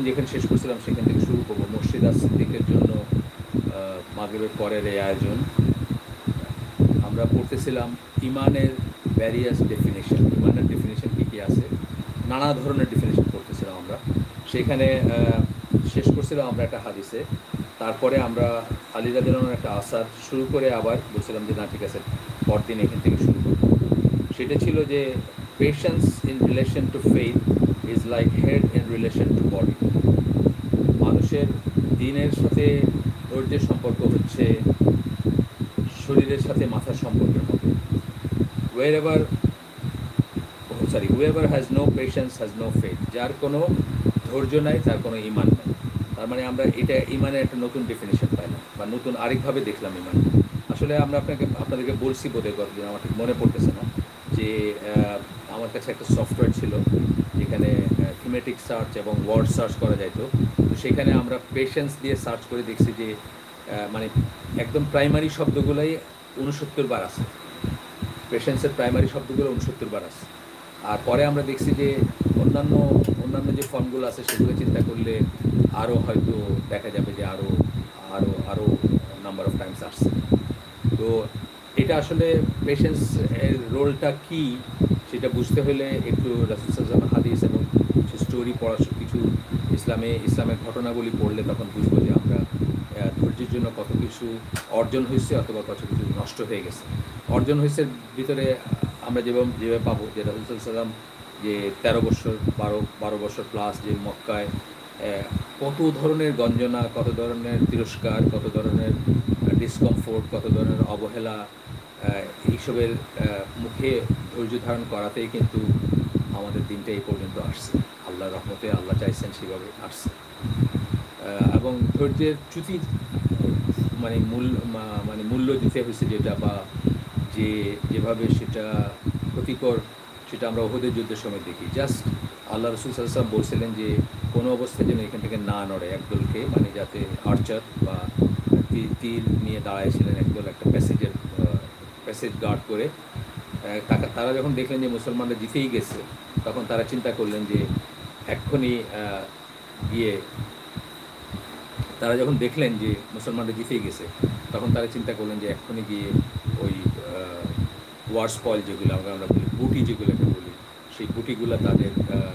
যেখানে শেষ করছিলাম সেখান থেকে শুরু করবো। মসজিদ সিদ্দিকের জন্য মাগরিবের পরের এই আয়োজন। আমরা পড়তেছিলাম ইমানের ভ্যারিয়াস ডেফিনেশন, ইমানের ডেফিনেশন কী কী আছে, নানা ধরনের ডেফিনেশন করতেছিলাম আমরা। সেখানে শেষ করছিলাম আমরা একটা হাদিসে। তারপরে আমরা আলী রাদিয়াল্লাহু আনহুর একটা আসার শুরু করে আবার বলছিলাম যে না ঠিক আছে পরদিন এখান থেকে শুরু করব। সেটা ছিল যে patience in relation to faith is like head in relation to body. মানুষের দিনের সাথে ধৈর্যের সম্পর্ক হচ্ছে শরীরের সাথে মাথার সম্পর্কের মতো। whoever has no patience has no faith। যার কোনো ধৈর্য নাই তার কোনো ইমান নাই। তার মানে আমরা এটা ইমানের একটা নতুন ডেফিনেশন পাইলাম বা নতুন আরেকভাবে দেখলাম ইমান। আসলে আমরা আপনাদেরকে বলছি বোধহয় গতদিন, আমার ঠিক মনে পড়তেছে না, যে আমার কাছে একটা সফটওয়্যার ছিল যেখানে থিমেটিক সার্চ এবং ওয়ার্ড সার্চ করা যাইতো। তো সেখানে আমরা পেশেন্স দিয়ে সার্চ করে দেখছি যে মানে একদম প্রাইমারি শব্দগুলোই 69 বার আছে। পেশেন্সের প্রাইমারি শব্দগুলো 69 বার আছে। আর পরে আমরা দেখছি যে অন্যান্য যে ফর্মগুলো আছে সেগুলো চিন্তা করলে আরও হয়তো দেখা যাবে যে আরও নাম্বার অফ টাইমস আসছে। তো এটা আসলে পেশেন্স এর রোলটা কী সেটা বুঝতে হলে একটু রাসূল সাল্লাল্লাহু আলাইহি ওয়াসাল্লামের হাদিস এবং কিছু স্টোরি পড়া, কিছু ইসলামের ঘটনাগুলি পড়লে তখন বুঝবো যে আমরা ধৈর্যের জন্য কত কিছু অর্জন হয়েছে অথবা কত কিছু নষ্ট হয়ে গেছে। অর্জন হয়েছে ভিতরে আমরা যেভাবে পাবো যে রাসূল সাল্লাল্লাহু আলাইহি ওয়াসাল্লাম যে 13 বছর 12 বছর প্লাস যে মক্কায় কত ধরনের গঞ্জনা, কত ধরনের তিরস্কার, কত ধরনের ডিসকমফোর্ট, কত ধরনের অবহেলা, এইসবের মুখে ধৈর্য ধারণ করাতেই কিন্তু আমাদের দিনটা এই পর্যন্ত আসছে। আল্লাহর রহমতে আল্লাহ চাইছেন সেভাবে আসছে। এবং ধৈর্যের চ্যুতি মূল্য দিতে হয়েছে যেটা, বা যেভাবে সেটা ক্ষতিকর সেটা আমরা উহুদের যুদ্ধের সময় দেখি। জাস্ট আল্লাহ রাসূল সাল্লাল্লাহু আলাইহি ওয়াসাল্লাম বলছিলেন যে কোনো অবস্থায় যেন এখান থেকে না নড়ে একদলকে, মানে যাতে আর্চার বা তীর নিয়ে দাঁড়াইছিলেন একদল, একটা প্যাসেজ গার্ড করে। তারা যখন দেখলেন যে মুসলমানরা জিতেই গেছে, তখন তারা চিন্তা করলেন যে এক্ষুনি গিয়ে, তারা যখন দেখলেন যে মুসলমানরা জিতেই গেছে, তখন তারা চিন্তা করলেন যে এক্ষুনি গিয়ে ওই ওয়ার স্পয়েল যেগুলো আমরা বলি, বুটি যেগুলোকে বলি, সেই বুটিগুলো তাদের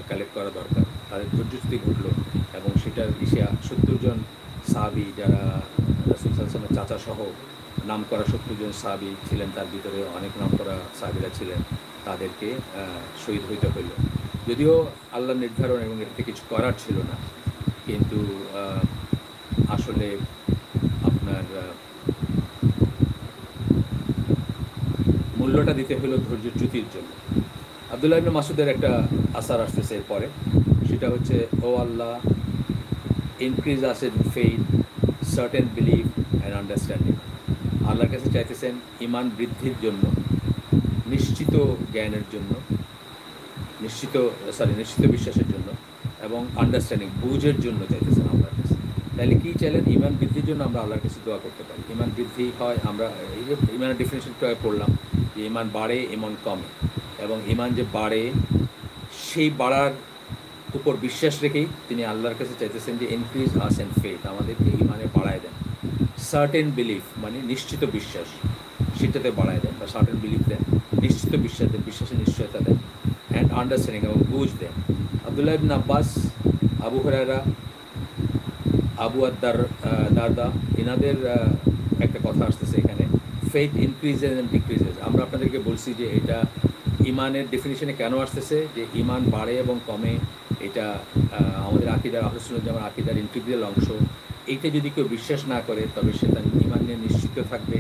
কালেক্ট করা দরকার। তাদের ধৈর্যচ্যুতি ঘটল এবং সেটার 70 জন সাহাবী, যারা রাসূল সাল্লাল্লাহু আলাইহি ওয়াসাল্লামের চাচা সহ নাম করা 70 জন সাহাবী ছিলেন, তার ভিতরে অনেক নাম করা সাহাবীরা ছিলেন, তাদেরকে শহীদ হইতে হইল। যদিও আল্লাহর নির্ধারণ এবং এটাতে কিছু করার ছিল না, কিন্তু আসলে আপনার মূল্যটা দিতে হলো ধৈর্যচ্যুতির জন্য। আব্দুল্লাহ ইবনে মাসউদের একটা আসার আসতেছে এরপরে, সেটা হচ্ছে, O Allah, increase us in faith, certain belief and understanding. আল্লাহর কাছে চাইতেছেন ইমান বৃদ্ধির জন্য, নিশ্চিত জ্ঞানের জন্য, নিশ্চিত বিশ্বাসের জন্য, এবং আন্ডারস্ট্যান্ডিং, বুঝের জন্য চাইতেছেন আল্লাহর কাছে। তাহলে কী চাইলেন? ইমান বৃদ্ধির জন্য আমরা আল্লাহর কাছে দোয়া করতে পারি। ইমান বৃদ্ধি হয়, আমরা এই যে ইমানের ডেফিনেশনটা পড়লাম যে ইমান বাড়ে, ইমান কমে, এবং ইমান যে বাড়ে সেই বাড়ার উপর বিশ্বাস রেখেই তিনি আল্লাহর কাছে চাইতেছেন যে ইনক্রিজ আস ইন ফেথ, আমাদেরকে ইমানে বাড়ায় দেন। সার্টেন বিলিফ মানে নিশ্চিত বিশ্বাস, সেটাতে বাড়ায় দেন, বা সার্টেন বিলিফ দেন, নিশ্চিত বিশ্বাস দেন, বিশ্বাসের নিশ্চয়তা দেন, অ্যান্ড আন্ডারস্ট্যান্ডিং এবং বুঝ দেন। আব্দুল্লাহ ইবনে আব্বাস, আবু হুরায়রা, আবু দারদা, এনাদের একটা কথা আসতেছে এখানে, ফেথ ইনক্রিজেস অ্যান্ড ডিক্রিজেস। আমরা আপনাদেরকে বলছি যে এটা ইমানের ডেফিনিশনে কেন আসতেছে, যে ইমান বাড়ে এবং কমে, এটা আমাদের আকিদার, আহলে সুন্নাত জামাতের আকিদার ইন্টিগ্রাল অংশ। এইটা যদি কেউ বিশ্বাস না করে তবে সে তার ইমান নিয়ে নিশ্চিত থাকবে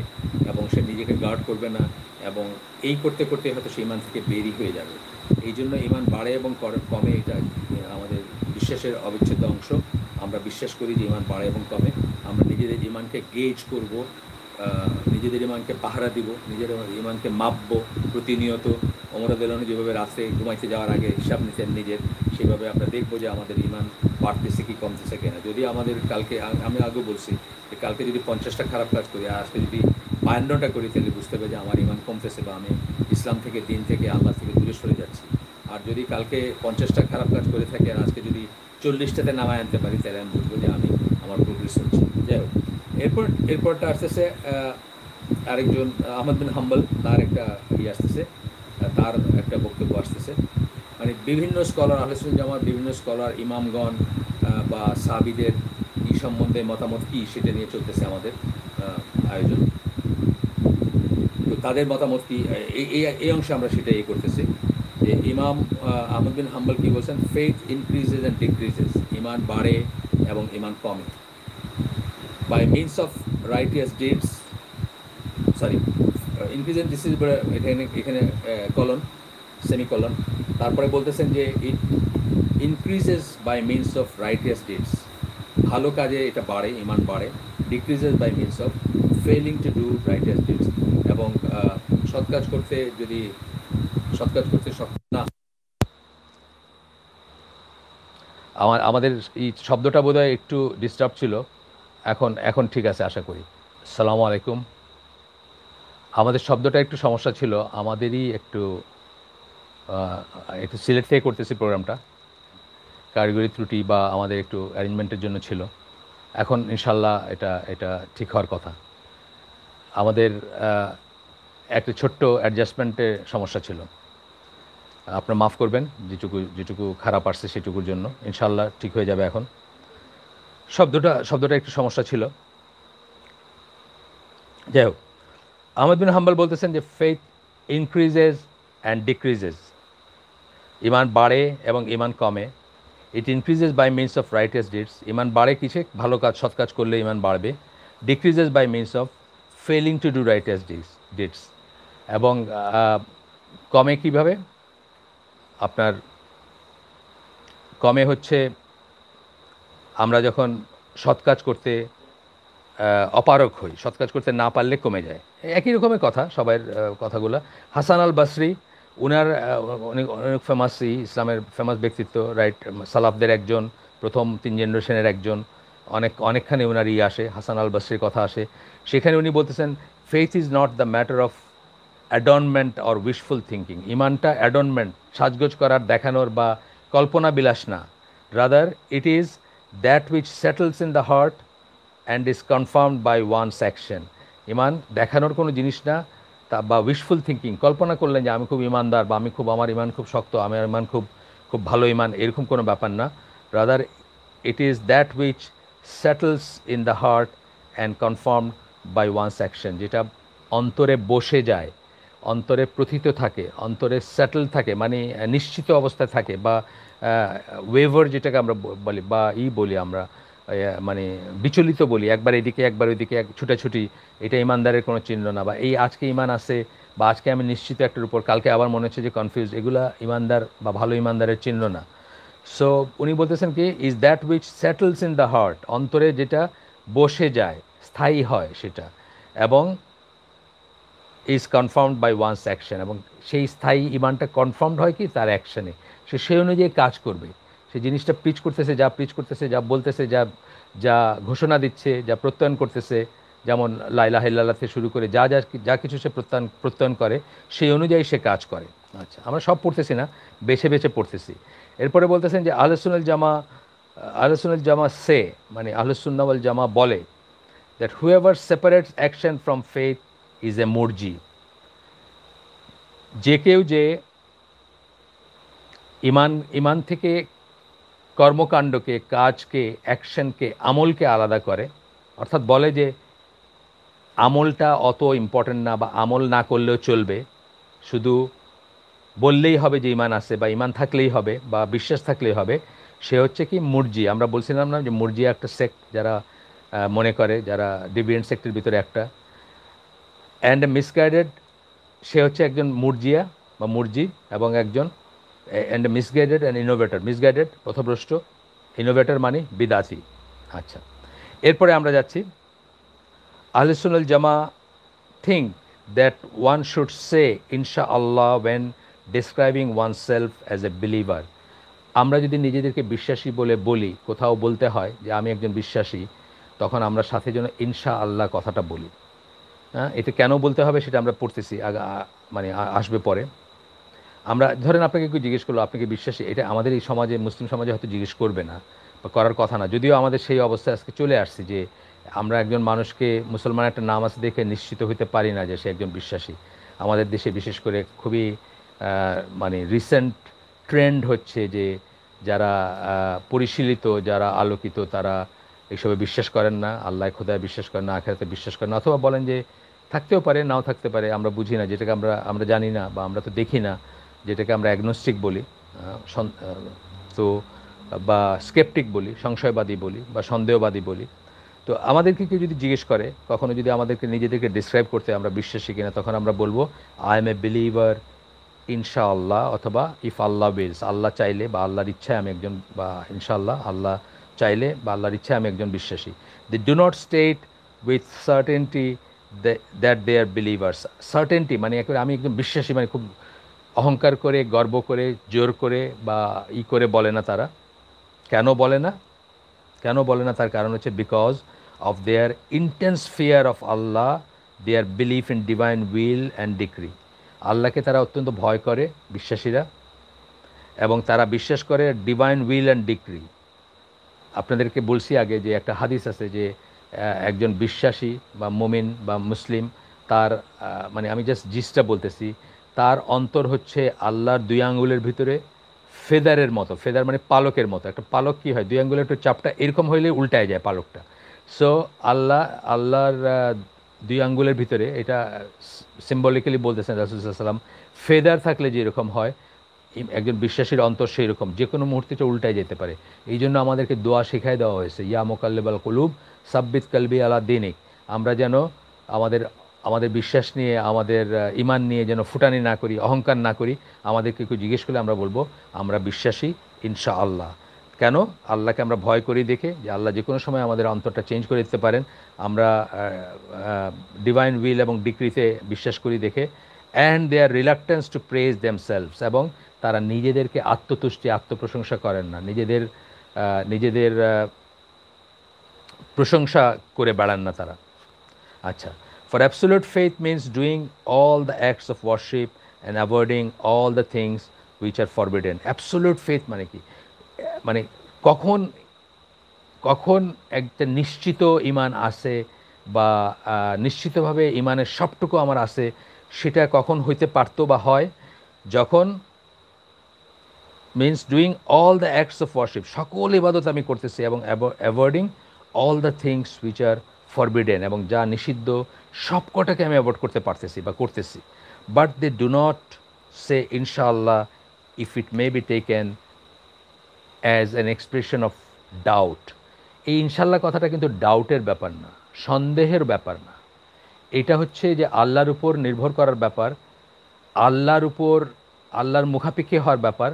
এবং সে নিজেকে গার্ড করবে না, এবং এই করতে করতে হয়তো সে ইমান থেকে বেরিয়ে হয়ে যাবে। এই জন্য ইমান বাড়ে এবং কমে, এটা আমাদের বিশ্বাসের অবিচ্ছেদ্য অংশ। আমরা বিশ্বাস করি যে ইমান বাড়ে এবং কমে। আমরা নিজেদের ইমানকে গেজ করব, নিজেদের ইমানকে পাহারা দিব, নিজেদের ইমানকে মাপবো প্রতিনিয়ত। ওমর রাদিয়াল্লাহু আনহু যেভাবে রাতে ঘুমাইতে যাওয়ার আগে হিসাব নিতেন নিজের, সেভাবে আমরা দেখবো যে আমাদের ইমান বাড়তেছে কি কমতেছে কিনা। যদি আমাদের কালকে, আমি আগেও বলছি যে কালকে যদি 50টা খারাপ কাজ করি আর আজকে যদি 52টা করি, তাহলে বুঝতে হবে যে আমার ইমান কমতেছে বা আমি ইসলাম থেকে, দিন থেকে, আল্লাহ থেকে দূরে সরে যাচ্ছি। আর যদি কালকে 50টা খারাপ কাজ করে থাকি আর আজকে যদি 40টাতে নামায় আনতে পারি, তাহলে আমি বলবো যে আমি আমার প্রোগ্রেস হচ্ছে। যাই হোক, এরপরটা আসতেছে আরেকজন আহমদ বিন হাম্বল, তার একটা আসতেছে, তার একটা বক্তব্য আসতেছে। মানে বিভিন্ন স্কলার, আহলে সুন্নাত জামাত বিভিন্ন স্কলার, ইমামগণ বা সাহাবীদের এই সম্বন্ধে মতামত কী সেটা নিয়ে চলতেছে আমাদের আয়োজন। তো তাদের মতামত কি, এই অংশে আমরা সেটা করতেছি যে ইমাম আহমদ বিন হাম্বল কি বলছেন, ফেথ ইনক্রিজেস অ্যান্ড ডিক্রিজেস, ইমান বাড়ে এবং ইমান কমে, by means of righteous deeds, sorry increase and decrease, এখানে কলন, সেমিকলন, তারপরে বলতেছেন যে it increases by means of righteous deeds, ভালো কাজে এটা বাড়ে, ইমান বাড়ে, decreases by means of failing to do righteous deeds, এবং সৎ কাজ করতে সক্ষম না। আমাদের এই শব্দটা বোধহয় একটু ডিস্টার্ব ছিল, এখন ঠিক আছে আশা করি। আসসালামু আলাইকুম। আমাদের শব্দটা একটু সমস্যা ছিল, আমাদেরই একটু সিলেট থেকে করতেছি প্রোগ্রামটা, কারিগরি ত্রুটি বা আমাদের একটু অ্যারেঞ্জমেন্টের জন্য ছিল। এখন ইনশাল্লাহ এটা ঠিক হওয়ার কথা। আমাদের একটা ছোট্ট অ্যাডজাস্টমেন্টের সমস্যা ছিল, আপনারা মাফ করবেন, যেটুকু খারাপ আসছে সেটুকুর জন্য। ইনশাল্লাহ ঠিক হয়ে যাবে। এখন শব্দটা একটু সমস্যা ছিল। যাই হোক, আহমদ বিন হাম্বল বলতেছেন যে ফেথ ইনক্রিজেস অ্যান্ড ডিক্রিজেস, ইমান বাড়ে এবং ইমান কমে। It increases by means of righteous deeds, ইমান বাড়ে কিসে, ভালো কাজ সৎ কাজ করলে ইমান বাড়বে। Decreases by means of failing to do righteous deeds, এবং কমে কিভাবে, আপনার কমে হচ্ছে আমরা যখন সৎ কাজ করতে অপারগ হই, সৎ কাজ করতে না পারলে কমে যায়। একই রকমের কথা সবাইয়ের কথাগুলো। হাসান আল বাসরি, উনার অনেক ফেমাস, ইসলামের ফেমাস ব্যক্তিত্ব, রাইট, সালাফদের একজন, প্রথম 3 জেনারেশনের একজন, অনেকখানি ওনার আসে, হাসান আল বাসরির কথা আসে। সেখানে উনি বলতেছেন faith is not the matter of adornment or wishful thinking, ইমানটা অ্যাডর্নমেন্ট, সাজগোজ করার, দেখানোর বা কল্পনা বিলাস না। Rather it is that which settles in the heart and is confirmed by one's action. ইমান দেখানোর কোনো জিনিস না, তা বা উইশফুল থিঙ্কিং, কল্পনা করলেন যে আমি খুব ইমানদার বা আমার ইমান খুব শক্ত, আমার ইমান খুব ভালো ইমান, এরকম কোনো ব্যাপার না। Rather it is that which settles in the heart and confirmed by one's action, যেটা অন্তরে বসে যায়, অন্তরে প্রথিত থাকে, অন্তরে সেটেল থাকে, মানে নিশ্চিত অবস্থায় থাকে, বা ওয়েভার যেটাকে আমরা বলি বা বলি আমরা, মানে বিচলিত বলি, একবার এদিকে একবার ওইদিকে ছুটাছুটি, এটা ইমানদারের কোনো চিহ্ন না। বা আজকে ইমান আছে বা আজকে আমি নিশ্চিত একটার উপর, কালকে আবার মনে হচ্ছে যে কনফিউজ, এগুলা ইমানদার বা ভালো ইমানদারের চিহ্ন না। সো উনি বলতেছেন কি, is that which settles in the heart, অন্তরে যেটা বসে যায়, স্থায়ী হয় সেটা, এবং is confirmed by one's action, এবং সেই স্থায়ী ইমানটা কনফার্মড হয় কি তার অ্যাকশনে, সেই অনুযায়ী কাজ করবে। সে জিনিসটা প্রিচ করতেছে, যা বলতেছে, যা ঘোষণা দিচ্ছে, যা প্রত্যয়ন করতেছে, যেমন লা ইলাহা ইল্লাল্লাহ থেকে শুরু করে যা কিছু সে প্রত্যয়ন করে, সেই অনুযায়ী সে কাজ করে। আচ্ছা, আমরা সব পড়তেছি না, বেছে পড়তেছি। এরপরে বলতেছেন যে আহলে সুন্নাত জামা সে, মানে আহলে সুন্নাহ ওয়াল জামা বলে, that whoever separates action from faith is a মুরজি, যে কেউ যে ইমান থেকে কর্মকাণ্ডকে, কাজকে, অ্যাকশনকে, আমলকে আলাদা করে, অর্থাৎ বলে যে আমলটা অত ইম্পর্টেন্ট না বা আমল না করলেও চলবে, শুধু বললেই হবে যে ইমান আছে বা ইমান থাকলেই হবে বা বিশ্বাস থাকলেই হবে, সে হচ্ছে কি মুরজি। আমরা বলছিলাম না যে মুরজি একটা সেক্ট, যারা মনে করে, যারা ডিভিয়েন্ট সেক্টের ভিতরে একটা, অ্যান্ড মিসগাইডেড, সে হচ্ছে একজন মুরজিয়া বা মুরজি, এবং একজন and misguided and innovator, misguided পথভ্রষ্ট, ইনোভেটর মানে বিদাতি। আচ্ছা, এরপরে আমরা যাচ্ছি, আহলে সুন্নাত জামা think that one should say ইনশাআল্লাহ when describing oneself as a believer. আমরা যদি নিজেদেরকে বিশ্বাসী বলে বলি, কোথাও বলতে হয় যে আমি একজন বিশ্বাসী, তখন আমরা সাথে যেন ইনশাআল্লাহ কথাটা বলি। হ্যাঁ, এতে কেন বলতে হবে সেটা আমরা পড়তেছি, মানে আসবে পরে। আমরা ধরেন আপনাকে কেউ জিজ্ঞেস করলো আপনি কি বিশ্বাসী, এটা আমাদের এই সমাজে, মুসলিম সমাজে হয়তো জিজ্ঞেস করবে না বা করার কথা না, যদিও আমাদের সেই অবস্থায় আজকে চলে আসছি যে আমরা একজন মানুষকে মুসলমান একটা নাম আছে দেখে নিশ্চিত হতে পারি না যে সে একজন বিশ্বাসী। আমাদের দেশে বিশেষ করে খুবই মানে রিসেন্ট ট্রেন্ড হচ্ছে যে যারা পরিশীলিত, যারা আলোকিত, তারা এসবে বিশ্বাস করেন না, আল্লাহ খোদায় বিশ্বাস করেন না, আখেরাতে বিশ্বাস করেন না, অথবা বলেন যে থাকতেও পারে নাও থাকতে পারে, আমরা বুঝি না, যেটাকে আমরা আমরা জানি না বা আমরা তো দেখি না, যেটাকে আমরা অ্যাগনোস্টিক বলি, তো বা স্কেপটিক বলি, সংশয়বাদী বলি বা সন্দেহবাদী বলি। তো আমাদেরকে কেউ যদি জিজ্ঞেস করে, কখনো যদি আমাদেরকে নিজেদেরকে ডিসক্রাইব করতে আমরা বিশ্বাসী কিনা, তখন আমরা বলবো আই এম এ বিলিভার ইনশাআল্লাহ, অথবা ইফ আল্লাহ উইলস, আল্লাহ চাইলে বা আল্লাহর ইচ্ছায় আমি একজন, বা ইনশাআল্লাহ আল্লাহ চাইলে বা আল্লাহর ইচ্ছায় আমি একজন বিশ্বাসী। They do not state with certainty that they are believers. Certainty মানে একেবারে আমি একজন বিশ্বাসী, মানে খুব অহংকার করে, গর্ব করে, জোর করে বা করে বলে না তারা। কেন বলে না? কেন বলে না তার কারণ হচ্ছে because of their intense fear of Allah, their belief in divine will and decree. আল্লাহকে তারা অত্যন্ত ভয় করে বিশ্বাসীরা, এবং তারা বিশ্বাস করে ডিভাইন উইল অ্যান্ড ডিক্রি। আপনাদেরকে বলছি আগে যে একটা হাদিস আছে যে একজন বিশ্বাসী বা মুমিন বা মুসলিম, তার মানে আমি জাস্ট জিসটা বলতেছি, তার অন্তর হচ্ছে আল্লাহর দুই আঙ্গুলের ভিতরে ফেদারের মতো। ফেদার মানে পালকের মতো। একটা পালক কী হয়, দুই আঙ্গুলের একটু চাপটা এরকম হইলে উল্টায় যায় পালকটা। সো আল্লাহর দুই আঙ্গুলের ভিতরে, এটা সিম্বলিক্যালি বলতেছেন রাসূল সাল্লাল্লাহু আলাইহি ওয়াসাল্লাম, ফেদার থাকলে যেরকম হয় একজন বিশ্বাসীর অন্তর সেই রকম, যে কোনো মুহূর্তে এটা উল্টায় যেতে পারে। এই জন্য আমাদেরকে দোয়া শেখায় দেওয়া হয়েছে, ইয়া মুকাল্লিবাল কুলুব সাব্বিত কালবি আলা দীনিক। আমরা যেন আমাদের আমাদের বিশ্বাস নিয়ে, আমাদের ইমান নিয়ে যেন ফুটানি না করি, অহংকার না করি। আমাদেরকে কেউ জিজ্ঞেস করলে আমরা বলবো আমরা বিশ্বাসী ইনশাআল্লাহ। কেন? আল্লাহকে আমরা ভয় করি দেখে, যে আল্লাহ যে কোনো সময় আমাদের অন্তরটা চেঞ্জ করে দিতে পারেন। আমরা ডিভাইন উইল এবং ডিক্রিতে বিশ্বাস করি দেখে। And they are reluctance to praise themselves, এবং তারা নিজেদেরকে আত্মতুষ্টি, আত্মপ্রশংসা করেন না, নিজেদের প্রশংসা করে বেড়ান না তারা। আচ্ছা, for absolute faith means doing all the acts of worship and avoiding all the things which are forbidden. Absolute faith মানে কি? মানে কখন কখন একটা নিশ্চিত ইমান আসে বা নিশ্চিতভাবে ইমানের সবটুকু আমার আছে, সেটা কখন হইতে পারতো বা হয়? যখন means doing all the acts of worship, সকল ইবাদত আমি করতেছি, এবং avoiding all the things which are forbidden, এবং যা নিষিদ্ধ সবকটাকে আমি অ্যাভয়েড করতে পারতেছি বা করতেছি। বাট দে ডু নট সে ইনশাআল্লাহ if it may be taken as an expression of doubt. এই ইনশাল্লাহ কথাটা কিন্তু ডাউটের ব্যাপার না, সন্দেহের ব্যাপার না। এটা হচ্ছে যে আল্লাহর উপর নির্ভর করার ব্যাপার, আল্লাহর উপর, আল্লাহর মুখাপেক্ষী হওয়ার ব্যাপার,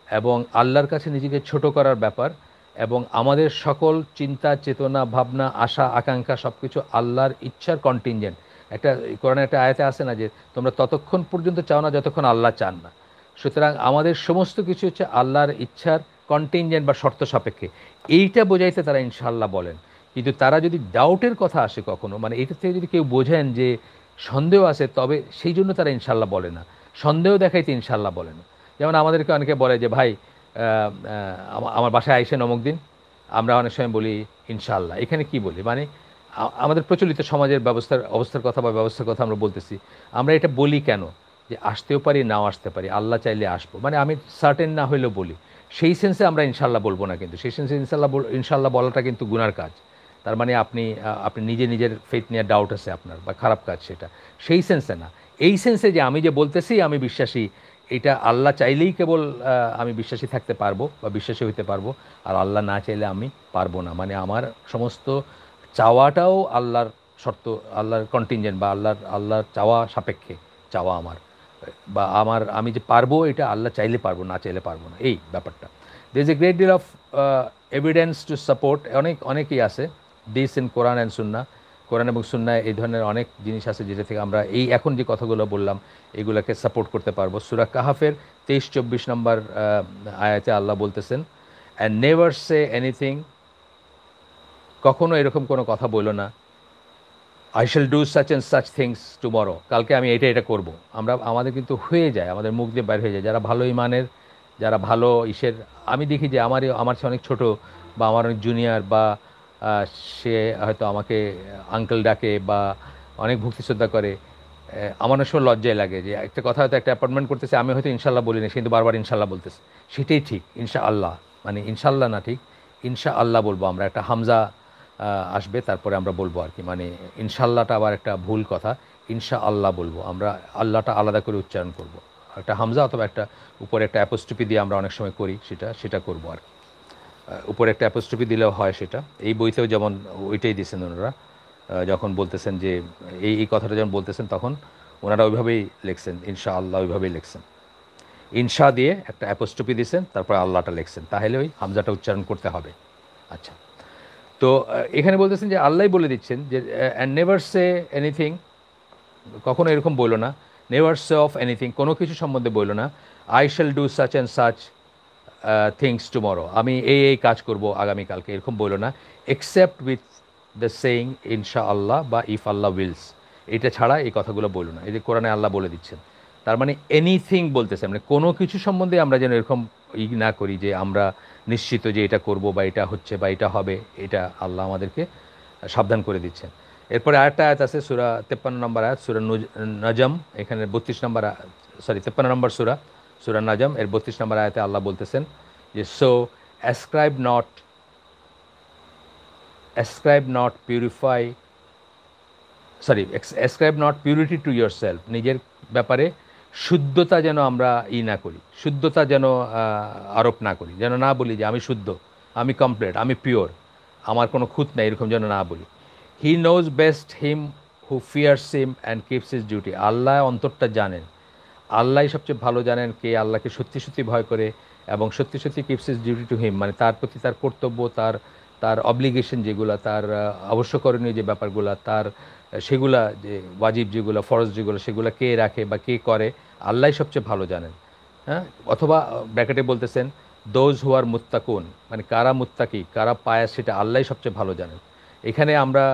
এবং আল্লাহর কাছে নিজেকে ছোট করার ব্যাপার, এবং আমাদের সকল চিন্তা, চেতনা, ভাবনা, আশা, আকাঙ্ক্ষা সব কিছু আল্লাহর ইচ্ছার কন্টিনজেন্ট। একটা কোরআনে একটা আয়াতে আসে না যে তোমরা ততক্ষণ পর্যন্ত চাও না যতক্ষণ আল্লাহ চান না। সুতরাং আমাদের সমস্ত কিছু হচ্ছে আল্লাহর ইচ্ছার কন্টিনজেন্ট বা শর্ত সাপেক্ষে। এইটা বোঝাইতে তারা ইনশাআল্লাহ বলেন। কিন্তু তারা যদি ডাউটের কথা আসে কখনো, মানে এটা থেকে যদি কেউ বোঝেন যে সন্দেহ আছে, তবে সেই জন্য তারা ইনশাআল্লাহ বলে না, সন্দেহ দেখাইতে ইনশাআল্লাহ বলে না। যেমন আমাদেরকে অনেকে বলে যে ভাই আমার বাসায় আইসেন অমুক দিন, আমরা অনেক সময় বলি ইনশাআল্লাহ। এখানে কি বলি, মানে আমাদের প্রচলিত সমাজের অবস্থার কথা বা ব্যবস্থার কথা আমরা বলতেছি। আমরা এটা বলি কেন? যে আসতেও পারি, নাও আসতে পারি, আল্লাহ চাইলে আসবো, মানে আমি সার্টেন না হইলেও বলি। সেই সেন্সে আমরা ইনশাআল্লাহ বলবো না, কিন্তু সেই সেন্সে ইনশাআল্লাহ বলাটা কিন্তু গুনার কাজ। তার মানে আপনি নিজের ফেথ নিয়ে ডাউট আছে আপনার, বা খারাপ কাজ সেটা, সেই সেন্সে না। এই সেন্সে যে আমি যে বলতেছি আমি বিশ্বাসী, এটা আল্লাহ চাইলেই কেবল আমি বিশ্বাসী থাকতে পারবো বা বিশ্বাসী হইতে পারবো, আর আল্লাহ না চাইলে আমি পারবো না। মানে আমার সমস্ত চাওয়াটাও আল্লাহর শর্ত, আল্লাহর কন্টিনজেন্ট বা আল্লাহর চাওয়া সাপেক্ষে চাওয়া আমার, বা আমি যে পারবো এটা আল্লাহ চাইলে পারবো, না চাইলে পারবো না, এই ব্যাপারটা। There is a great deal of evidence to support, অনেকেই আছে দিস ইন কোরআন অ্যান্ড সুন্নাহ। কোরআন এবং সুন্নায় এই ধরনের অনেক জিনিস আছে যেটা থেকে আমরা এই এখন যে কথাগুলো বললাম এগুলোকে সাপোর্ট করতে পারবো। সূরা কাহাফের 23-24 নম্বর আয়াতে আল্লাহ বলতেছেন, অ্যান্ড নেভার সে এনিথিং, কখনো এরকম কোনো কথা বলো না, I shall do such and such things tomorrow, কালকে আমি এটা করব। আমাদের কিন্তু হয়ে যায়, আমাদের মুখ দিয়ে বাইর হয়ে যায়। যারা ভালো ইমানের, যারা ভালো ইসের, আমি দেখি যে আমার চেয়ে অনেক ছোট বা আমার অনেক জুনিয়র বা সে হয়তো আমাকে আঙ্কেল ডাকে বা অনেক ভক্তি শ্রদ্ধা করে, আমার অনেক সময় লজ্জায় লাগে যে একটা কথা হয়তো একটা অ্যাপয়েন্টমেন্ট করতেছে, আমি হয়তো ইনশাল্লাহ বলি না, সে কিন্তু বারবার ইনশাল্লাহ বলতেছে। সেটাই ঠিক, ইনশা আল্লাহ, মানে ইনশাল্লাহ না, ঠিক ইনশা আল্লাহ বলবো আমরা। একটা হামজা আসবে, তারপরে আমরা বলবো আর কি, মানে ইনশাল্লাহটা আবার একটা ভুল কথা, ইনশা আল্লাহ বলবো আমরা, আল্লাহটা আলাদা করে উচ্চারণ করব। একটা হামজা অথবা একটা উপরে একটা অ্যাপোস্ট্রফি দিয়ে আমরা অনেক সময় করি, সেটা করবো আর কি। উপরে একটা অ্যাপোস্ট্রফি দিলেও হয় সেটা। এই বইতেও যেমন ওইটাই দিয়েছেন ওনারা, যখন বলতেছেন যে এই কথাটা যখন বলতেছেন তখন ওনারা ওইভাবেই লিখছেন, ইনশা আল্লাহ ওইভাবেই লিখছেন, ইনশা দিয়ে একটা অ্যাপোস্ট্রফি দিয়েছেন, তারপরে আল্লাহটা লিখছেন, তাহলে ওই হামজাটা উচ্চারণ করতে হবে। আচ্ছা, তো এখানে বলতেছেন যে আল্লাহই বলে দিচ্ছেন যে অ্যান্ড নেভার সে এনিথিং, কখনো এরকম বললো না, নেভার সে অফ এনিথিং, কোনো কিছু সম্বন্ধে বললো না, I shall do such and such things tomorrow, আমি এই কাজ করব আগামীকালকে, এরকম বললো না, এক্সেপ্ট উইথ দ্য সেইং ইনশা আল্লাহ বা ইফ আল্লাহ উইলস, এটা ছাড়া এই কথাগুলো বললো না। এই যে কোরআনে আল্লাহ বলে দিচ্ছেন, তার মানে এনিথিং বলতেছে, মানে কোনো কিছু সম্বন্ধে আমরা যেন এরকম না করি যে আমরা নিশ্চিত যে এটা করব বা এটা হচ্ছে বা এটা হবে, এটা আল্লাহ আমাদেরকে সাবধান করে দিচ্ছেন। এরপরে আরেকটা আয়াত আছে, সূরা 53 নম্বর আয়াত, সূরা নাজম, এখানে 32 নম্বর, সরি 53 নম্বর সূরা নাজম এর 32 নম্বর আয়াতে আল্লাহ বলতেছেন যে so ascribe not purify ascribe not purity to yourself, নিজের ব্যাপারে শুদ্ধতা যেন আমরা না করি, শুদ্ধতা যেন আরোপ না করি, যেন না বলি যে আমি শুদ্ধ, আমি কমপ্লিট, আমি পিওর, আমার কোনো খুঁত নেই, এরকম যেন না বলি। He knows best him who fears him and keeps his duty, আল্লাহ অন্তরটা জানেন, আল্লাহই সবচেয়ে ভালো জানেন কে আল্লাহকে সত্যি সত্যি ভয় করে এবং সত্যি সত্যি keeps his duty to him, মানে তার প্রতি তার কর্তব্য, তার তার অব্লিগেশন যেগুলো, তার অবশ্যকরণীয় যে ব্যাপারগুলো, তার সেগুলা যে ওয়াজিব যেগুলো, ফরজ যেগুলো, সেগুলো কে রাখে বা কে করে, আল্লাহই সবচেয়ে ভালো জানেন। হ্যাঁ, অথবা ব্র্যাকেটে বলতেছেন দোজ হু আর মুত্তাকুন, মানে কারা মুত্তাকি, কারা পায়াস, সেটা আল্লাহই সবচেয়ে ভালো জানেন। এখানে আমরা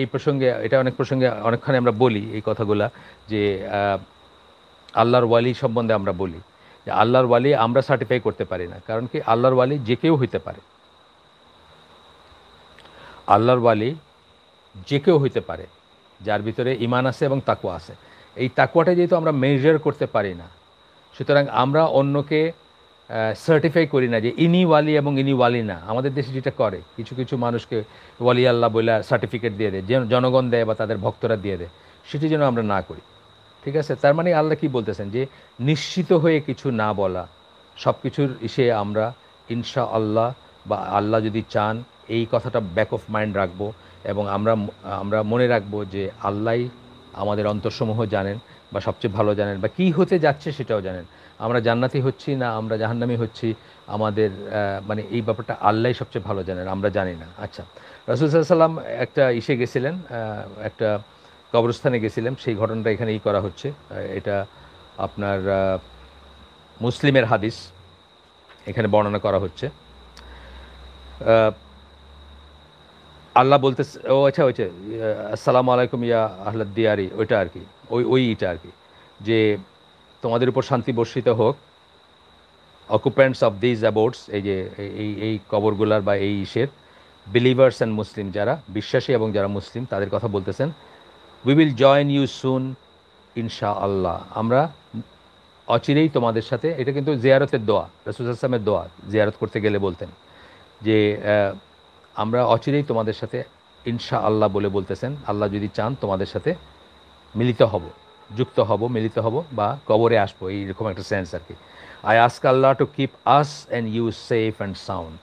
এই প্রসঙ্গে, এটা অনেক প্রসঙ্গে অনেকখানি আমরা বলি এই কথাগুলা, যে আল্লাহর ওয়ালি সম্বন্ধে আমরা বলি যে আল্লাহর ওয়ালি আমরা সার্টিফাই করতে পারি না, কারণ কি আল্লাহর ওয়ালি যে কেউ হইতে পারে, আল্লাহর ওয়ালি যে কেউ হইতে পারে যার ভিতরে ঈমান আছে এবং তাকওয়া আছে। এই তাকওয়াটা যেহেতু আমরা মেজার করতে পারি না, সুতরাং আমরা অন্যকে সার্টিফাই করি না যে ইনি ওয়ালি এবং ইনি ওয়ালি না। আমাদের দেশে যেটা করে, কিছু কিছু মানুষকে ওয়ালি আল্লাহ বলে সার্টিফিকেট দিয়ে দেয়, জনগণ দেয় বা তাদের ভক্তরা দিয়ে দেয়, সেটি যেন আমরা না করি। ঠিক আছে, তার মানে আল্লাহ কি বলতেছেন যে নিশ্চিত হয়ে কিছু না বলা, সব কিছুর আমরা ইনশা আল্লাহ বা আল্লাহ যদি চান, এই কথাটা ব্যাক অফ মাইন্ড রাখবো এবং আমরা আমরা মনে রাখবো যে আল্লাহই আমাদের অন্তরসমূহ জানেন বা সবচেয়ে ভালো জানেন বা কী হতে যাচ্ছে সেটাও জানেন। আমরা জান্নাতি হচ্ছি না আমরা জাহান্নামি হচ্ছি, আমাদের মানে এই ব্যাপারটা আল্লাহই সবচেয়ে ভালো জানেন, আমরা জানি না। আচ্ছা, রাসূল সাল্লাল্লাহু আলাইহি ওয়াসাল্লাম একটা গেছিলেন, একটা কবরস্থানে গেছিলেন, সেই ঘটনাটা এখানেই করা হচ্ছে। এটা আপনার মুসলিমের হাদিস, এখানে বর্ণনা করা হচ্ছে। আল্লাহ বলতেছে, ও আচ্ছা হয়েছে, আসসালামু আলাইকুম ইয়া আহলাদ দিয়ারি, ওইটা আর কি, ওইটা আর কি, যে তোমাদের উপর শান্তি বর্ষিত হোক, অকুপেন্টস অফ দিস অ্যাবোর্ডস, এই যে এই কবরগুলার বা এই বিলিভার্স অ্যান্ড মুসলিম, যারা বিশ্বাসী এবং যারা মুসলিম, তাদের কথা বলতেছেন। We will join you soon ইনশা আল্লাহ, আমরা অচিরেই তোমাদের সাথে, এটা কিন্তু জিয়ারতের দোয়া, রাসূল সাল্লাল্লাহু আলাইহি ওয়াসাল্লামের দোয়া, জিয়ারত করতে গেলে বলতেন যে আমরা অচিরেই তোমাদের সাথে ইনশা আল্লাহ বলে বলতেছেন, আল্লাহ যদি চান তোমাদের সাথে মিলিত হব, যুক্ত হব, মিলিত হব বা কবরে আসবো, এইরকম একটা সেন্স আর কি। I ask Allah to keep us and you safe and sound,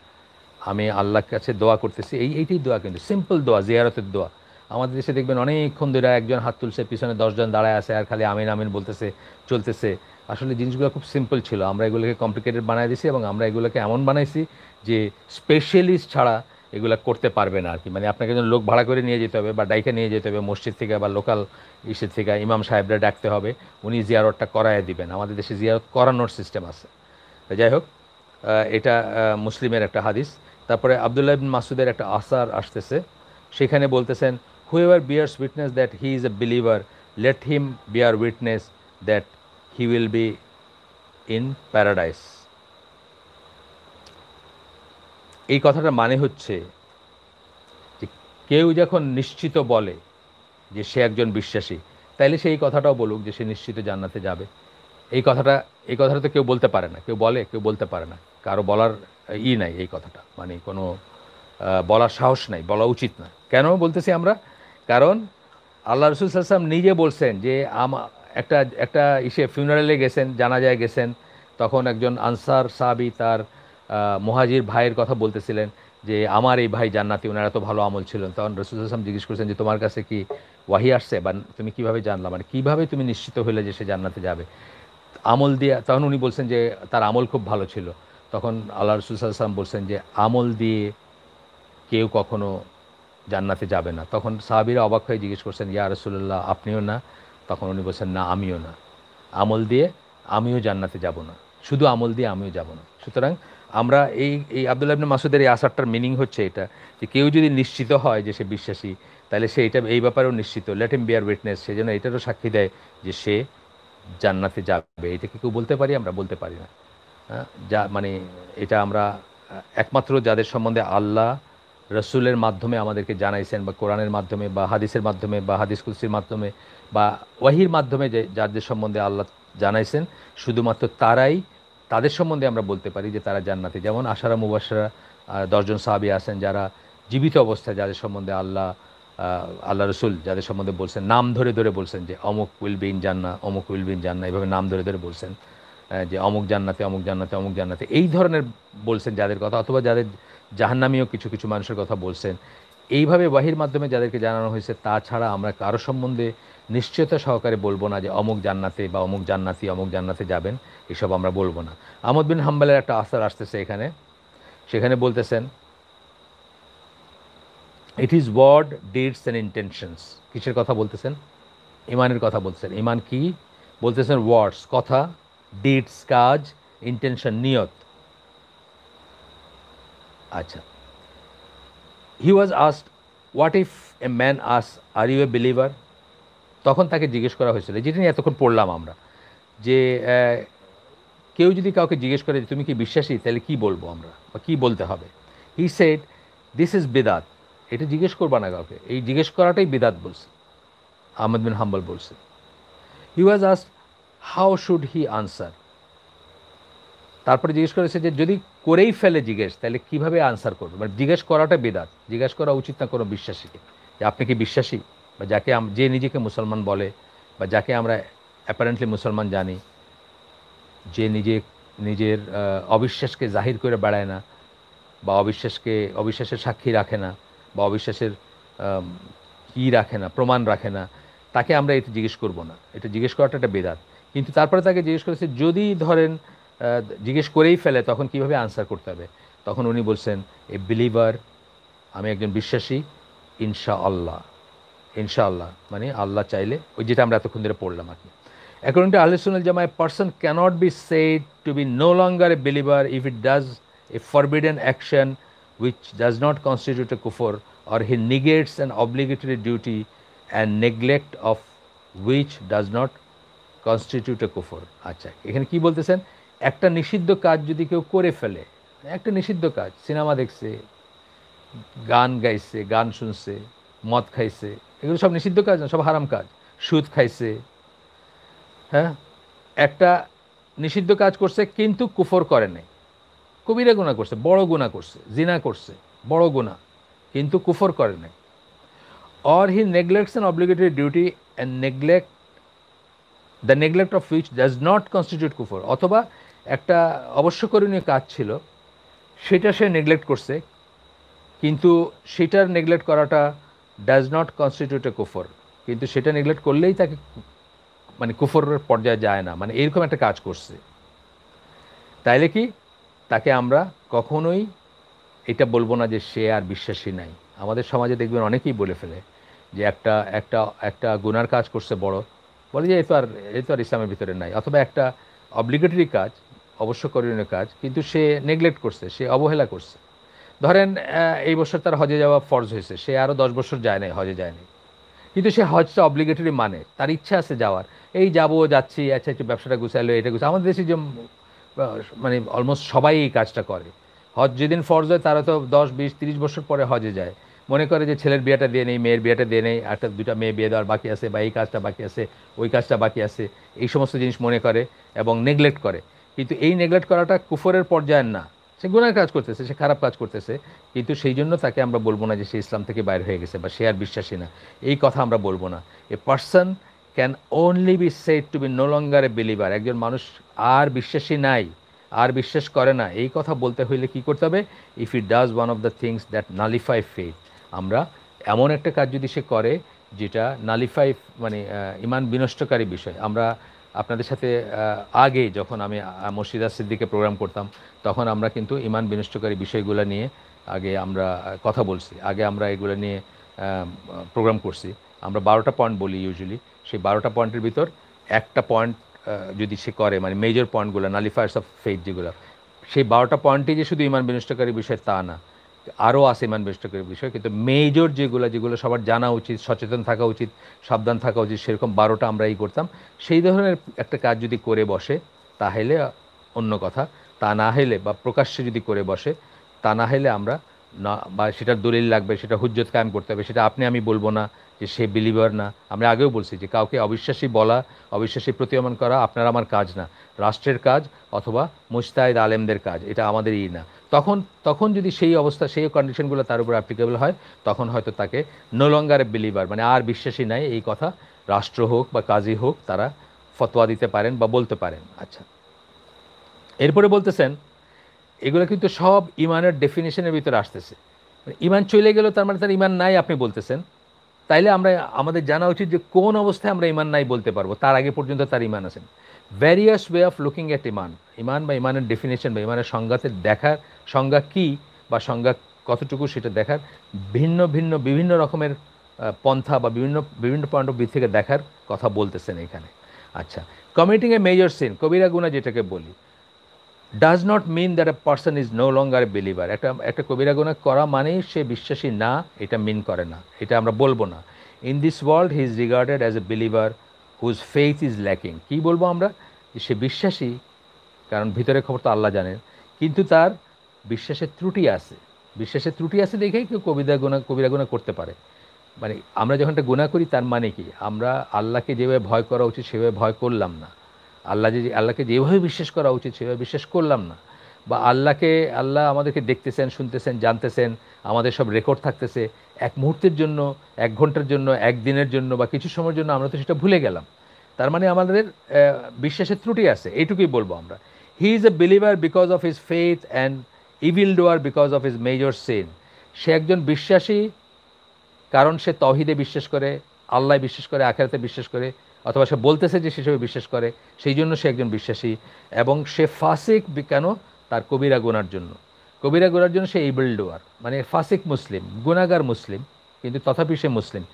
আমি আল্লাহর কাছে দোয়া করতেছি, এইটাই দোয়া, কিন্তু সিম্পল দোয়া, জিয়ারতের দোয়া। আমাদের দেশে দেখবেন অনেকক্ষণ ধরে একজন হাত তুলছে, পিছনে 10 জন দাঁড়ায় আছে আর খালি আমিন আমিন বলতেছে, চলতেছে। আসলে জিনিসগুলো খুব সিম্পল ছিল, আমরা এগুলোকে কমপ্লিকেটেড বানাই দিয়েছি এবং আমরা এগুলোকে এমন বানাইছি যে স্পেশালিস্ট ছাড়া এগুলো করতে পারবে না আর কি। মানে আপনাকে যেন লোক ভাড়া করে নিয়ে যেতে হবে বা ডাইকে নিয়ে যেতে হবে মসজিদ থেকে বা লোকাল থেকে, ইমাম সাহেবরা ডাকতে হবে, উনি জিয়ারতটা করায় দিবেন। আমাদের দেশে জিয়ারত করানোর সিস্টেম আছে। যাই হোক, এটা মুসলিমের একটা হাদিস। তারপরে আব্দুল্লাহ ইবনে মাসউদের একটা আসার আসতেছে, সেখানে বলতেছেন whoever bears witness that he is a believer, let him bear witness that he will be in paradise. এই কথাটার মানে হচ্ছে যে কেউ যখন নিশ্চিত বলে যে সে একজন বিশ্বাসী, তাইলে সে এই কথাটাও বলুক যে সে নিশ্চিত জান্নাতে যাবে। এই কথাটা তো কেউ বলতে পারে না, কেউ বলে, কেউ বলতে পারে না, কারো বলার নাই এই কথাটা, মানে কোনো বলার সাহস নাই, বলা উচিত না। কেন বলতেছি আমরা? কারণ আল্লাহ রসুল সাল্লাল্লাহু নিজে বলছেন যে একটা একটা ফিউনারেলে গেছেন, জানাজায় গেছেন, তখন একজন আনসার সাহাবী তার মুহাজির ভাইয়ের কথা বলতেছিলেন যে আমার এই ভাই জান্নাতি, ওনার এত ভালো আমল ছিল। তখন রসুল সাল্লাল্লাহু আলাইহি ওয়াসাল্লাম জিজ্ঞেস করেছেন যে তোমার কাছে কি ওয়াহি আসছে, বা তুমি কিভাবে জানলা, মানে কিভাবে তুমি নিশ্চিত হইলে যে সে জান্নাতে যাবে? আমল দিয়ে, তখন উনি বলছেন যে তার আমল খুব ভালো ছিল। তখন আল্লাহ রসুল সাল্লাল্লাহু আলাইহি ওয়াসাল্লাম বলছেন যে আমল দিয়ে কেউ কখনো জান্নাতে যাবে না। তখন সাহাবীরা অবাক হয়ে জিজ্ঞেস করছেন, ইয়া রাসূলুল্লাহ আপনিও না? তখন উনি বলছেন, না আমিও না, আমল দিয়ে আমিও জান্নাতে যাব না, শুধু আমল দিয়ে আমিও যাব না। সুতরাং আমরা এই আব্দুল্লাহ ইবনে মাসউদের এই আসারটার মিনিং হচ্ছে এটা, যে কেউ যদি নিশ্চিত হয় যে সে বিশ্বাসী, তাহলে সে এই ব্যাপারেও নিশ্চিত, লেট হিম বিয়ার উইটনেস, সে যেন এটারও সাক্ষী দেয় যে সে জান্নাতে যাবে। এটা কি কেউ বলতে পারি? আমরা বলতে পারি না। যা মানে এটা আমরা একমাত্র যাদের সম্বন্ধে আল্লাহ রসুলের মাধ্যমে আমাদেরকে জানাইছেন, বা কোরআনের মাধ্যমে, বা হাদিসের মাধ্যমে, বা হাদিস কুদসির মাধ্যমে, বা ওয়াহির মাধ্যমে যে যাদের সম্বন্ধে আল্লাহ জানাইছেন, শুধুমাত্র তাদের সম্বন্ধে আমরা বলতে পারি যে তারা জান্নাতে। যেমন আশারা মুবাশশারা 10 জন সাহাবী আছেন যারা জীবিত অবস্থায় যাদের সম্বন্ধে আল্লাহ রসুল যাদের সম্বন্ধে বলছেন, নাম ধরে ধরে বলছেন যে অমুক উইল বি ইন জান্নাহ, অমুক উইল বি ইন জান্নাহ, এইভাবে নাম ধরে ধরে বলছেন যে অমুক জান্নাতে, অমুক জান্নাতে, অমুক জান্নাতে, এই ধরনের বলছেন যাদের কথা, অথবা যাদের জাহান্নামীয় কিছু কিছু মানুষের কথা বলছেন। এইভাবে ওয়াহির মাধ্যমে যাদেরকে জানানো হয়েছে, তাছাড়া আমরা কারো সম্বন্ধে নিশ্চয়তা সহকারে বলবো না যে অমুক জান্নাতে বা অমুক জান্নাতি অমুক জান্নাতে যাবেন, এসব আমরা বলবো না। আহমদ বিন হাম্বলের একটা আসার আসতেছে এখানে, সেখানে বলতেছেন it is word, deeds and intentions. কিসের কথা বলতেছেন? ইমানের কথা বলতেছেন। ইমান কি বলতেছেন? ওয়ার্ডস কথা, ডিডস কাজ, ইন্টেনশন নিয়ত। আচ্ছা, he was asked what if a man আস আর ইউ এ বিলিভার? তখন তাকে জিজ্ঞেস করা হয়েছিল, যেটা নিয়ে এতক্ষণ পড়লাম আমরা, যে কেউ যদি কাউকে জিজ্ঞেস করে যে তুমি কি বিশ্বাসী, তাহলে কি বলবো আমরা, বা কী বলতে হবে? হি সেড দিস ইজ বিদাত। এটা জিজ্ঞেস করবা না কাউকে, এই জিজ্ঞেস করাটাই বিদাত বলছে আহমদ বিন হাম্বল বলছে। He was asked how should he answer? তারপরে জিজ্ঞেস করেছে যে যদি করেই ফেলে জিজ্ঞেস, তাহলে কিভাবে আনসার করবে? মানে জিজ্ঞেস করাটা বিদাত, জিজ্ঞেস করা উচিত না কোনো বিশ্বাসীকে যে আপনি কি বিশ্বাসী, বা যে নিজেকে মুসলমান বলে, বা যাকে আমরা অ্যাপারেন্টলি মুসলমান জানি, যে নিজের অবিশ্বাসকে জাহির করে বেড়ায় না, বা অবিশ্বাসের সাক্ষী রাখে না, বা অবিশ্বাসের কী রাখে না, প্রমাণ রাখে না, তাকে আমরা এটা জিজ্ঞেস করব না। এটা জিজ্ঞেস করাটা একটা বেদাত। কিন্তু তারপরে তাকে জিজ্ঞেস করেছে যদি ধরেন জিজ্ঞেস করেই ফেলে, তখন কিভাবে আনসার করতে হবে? তখন উনি বলছেন এ বিলিভার, আমি একজন বিশ্বাসী, ইনশাআল্লাহ। ইনশাআল্লাহ মানে আল্লাহ চাইলে, ওই যেটা আমরা এতক্ষণ ধরে পড়লাম আর কি। According to Ahlus Sunnah Jama'ah, a person cannot be said to be no longer a believer if it does a forbidden action which does not constitute a kufr, or he negates an obligatory duty and neglect of which does not constitute a kufr. আচ্ছা, এখানে কি বলতেছেন? একটা নিষিদ্ধ কাজ যদি কেউ করে ফেলে, একটা নিষিদ্ধ কাজ, সিনেমা দেখছে, গান গাইছে, গান শুনছে, মদ খাইছে, এগুলো সব নিষিদ্ধ কাজ না, সব হারাম কাজ। সুদ খাইছে, হ্যাঁ, একটা নিষিদ্ধ কাজ করছে কিন্তু কুফর করে নাই, কবিরা গুনাহ করছে, বড় গুনাহ করছে, জিনা করছে, বড় গুনাহ, কিন্তু কুফর করে নাই। or he neglects an obligatory duty and the neglect of which does not constitute kufr, অথবা একটা অবশ্যকরণীয় কাজ ছিল, সেটা সে নেগলেক্ট করছে, কিন্তু সেটার নেগলেক্ট করাটা ডাজ নট কনস্টিটিউট এ কুফর, কিন্তু সেটা নেগলেক্ট করলেই তাকে মানে কুফরের পর্যায়ে যায় না, মানে এরকম একটা কাজ করছে, তাইলে কি তাকে আমরা কখনোই এটা বলবো না যে সে আর বিশ্বাসী নাই। আমাদের সমাজে দেখবেন অনেকেই বলে ফেলে যে একটা গুনার কাজ করছে বড়, বলে যে এ তো আর ইসলামের ভিতরে নাই, অথবা একটা অব্লিগেটরি কাজ, অবশ্যকরণীয় কাজ, কিন্তু সে নেগলেক্ট করছে, সে অবহেলা করছে। ধরেন এই বছর তার হজে যাওয়া ফরজ হয়েছে, সে আরও 10 বছর যায় নাই, হজে যায় নাই, কিন্তু সে হজটা অব্লিগেটরি মানে, তার ইচ্ছা আছে যাওয়ার, এই যাবো যাচ্ছি, আচ্ছা একটু ব্যবসাটা গুছাইলো, এটা গুছাই। আমাদের দেশে যে মানে অলমোস্ট সবাই এই কাজটা করে। হজ যেদিন ফরজ হয় তারা তো 10, 20, 30 বছর পরে হজে যায়, মনে করে যে ছেলের বিয়েটা দিয়ে নেই, মেয়ের বিয়েটা দিয়ে নেই, একটা দুটা মেয়ে বিয়ে দেওয়ার বাকি আছে, বা এই কাজটা বাকি আছে, ওই কাজটা বাকি আছে, এই সমস্ত জিনিস মনে করে এবং নেগলেক্ট করে। কিন্তু এই নেগলেক্ট করাটা কুফরের পর্যায়ের না, সে গুনার কাজ করতেছে, সে খারাপ কাজ করতেছে, কিন্তু সেই জন্য তাকে আমরা বলবো না যে সে ইসলাম থেকে বাইর হয়ে গেছে বা সে আর বিশ্বাসী না, এই কথা আমরা বলবো না। A person can only be said to be no longer a believer. একজন মানুষ আর বিশ্বাসী নাই, আর বিশ্বাস করে না, এই কথা বলতে হইলে কি করতে হবে? If it does one of the things that nullify faith, আমরা এমন একটা কাজ যদি সে করে যেটা নালিফাই, মানে ইমান বিনষ্টকারী বিষয়। আমরা আপনাদের সাথে আগে যখন আমি মসজিদ সিদ্দিকে প্রোগ্রাম করতাম, তখন আমরা কিন্তু ইমান বিনষ্টকারী বিষয়গুলো নিয়ে আগে আমরা কথা বলছি, আগে আমরা এগুলো নিয়ে প্রোগ্রাম করছি। আমরা 12টা পয়েন্ট বলি ইউজুয়ালি, সেই 12টা পয়েন্টের ভিতর একটা পয়েন্ট যদি সে করে, মানে মেজর পয়েন্টগুলো নালিফায়ার্স অফ ফেথ যেগুলো, সেই 12টা পয়েন্টই যে শুধু ইমান বিনষ্টকারী বিষয় তা না, আরও আছে ইমান বিনষ্টকারী বিষয়, কিন্তু মেজর যেগুলো সবার জানা উচিত, সচেতন থাকা উচিত, সাবধান থাকা উচিত, সেরকম 12টা আমরা এই করতাম। সেই ধরনের একটা কাজ যদি করে বসে তাহলে অন্য কথা, তা না হলে বা প্রকাশ্যে যদি করে বসে, তা না হলে আমরা না, বা সেটার দলিল লাগবে, সেটা হুজ্জত কায়েম করতে হবে, সেটা আপনি আমি বলবো না যে সে বিলিভার না। আমরা আগেও বলছি যে কাউকে অবিশ্বাসী বলা, অবিশ্বাসী প্রতীয়মান করা আপনার আমার কাজ না, রাষ্ট্রের কাজ অথবা মুজতাহিদ আলেমদের কাজ, এটা আমাদেরই না। তখন তখন যদি সেই অবস্থা, সেই কন্ডিশনগুলো তার উপর অ্যাপ্লিকেবল হয়, তখন হয়তো তাকে নো লঙ্গার এ বিলিভার, মানে আর বিশ্বাসী নাই, এই কথা রাষ্ট্র হোক বা কাজী হোক তারা ফতোয়া দিতে পারেন বা বলতে পারেন। আচ্ছা, এরপরে বলতেছেন এগুলো কিন্তু সব ইমানের ডেফিনেশনের ভিতরে আসতেছে। ইমান চলে গেল তার মানে তার ইমান নাই আপনি বলতেছেন, তাইলে আমরা, আমাদের জানা উচিত যে কোন অবস্থায় আমরা ইমান নাই বলতে পারবো, তার আগে পর্যন্ত তার ইমান আছেন। Various way of looking at ইমান, ইমান বা ইমানের ডেফিনেশন বা ইমানের সংজ্ঞাতে দেখার, সংজ্ঞা কী বা সংজ্ঞা কতটুকু সেটা দেখার ভিন্ন ভিন্ন বিভিন্ন রকমের পন্থা বা বিভিন্ন বিভিন্ন পয়েন্ট অফ ভিউ থেকে দেখার কথা বলতেছেন এখানে। আচ্ছা, কমিটিং এ মেজর সিন, কবিরা গুনাহ যেটাকে বলি, does not mean that a person is no longer a believer. একটা কবিরা গুনাহ করা মানেই সে বিশ্বাসী না, এটা মিন করে না, এটা আমরা বলবো না। In this world he is regarded as a believer whose faith is lacking. কী বলবো আমরা? যে সে বিশ্বাসী, কারণ ভিতরের খবর তো আল্লাহ জানেন, কিন্তু তার বিশ্বাসের ত্রুটি আছে। বিশ্বাসের ত্রুটি আছে দেখেই কেউ কবিরা গুনাহ করতে পারে। মানে আমরা যখন একটা গুনাহ করি তার মানে কি? আমরা আল্লাহকে যেভাবে ভয় করা উচিত সেভাবে ভয় করলাম না, আল্লাহকে যেভাবে বিশ্বাস করা উচিত সেভাবে বিশ্বাস করলাম না, বা আল্লাহ আমাদেরকে দেখতেছেন, শুনতেছেন, জানতেছেন, আমাদের সব রেকর্ড থাকতেছে, এক মুহূর্তের জন্য, 1 ঘন্টার জন্য, একদিনের জন্য বা কিছু সময়ের জন্য আমরা তো সেটা ভুলে গেলাম। তার মানে আমাদের বিশ্বাসের ত্রুটি আছে, এইটুকুই বলবো আমরা। He is a believer because of his faith and evil doer because of his major sin. সে একজন বিশ্বাসী কারণ সে তৌহিদে বিশ্বাস করে, আল্লাহ বিশ্বাস করে, আখিরাতে বিশ্বাস করে, অথবা সে বলতেছে যে সেসবে বিশ্বাস করে, সেই জন্য সে একজন বিশ্বাসী। এবং সে ফাসিক কেন? তার কবিরা গুনার জন্য। কবিরা গুনার জন্য সে ইভিল ডোয়ার, মানে ফাসিক মুসলিম, গুনাহগার মুসলিম, কিন্তু তথাপি সে মুসলিম।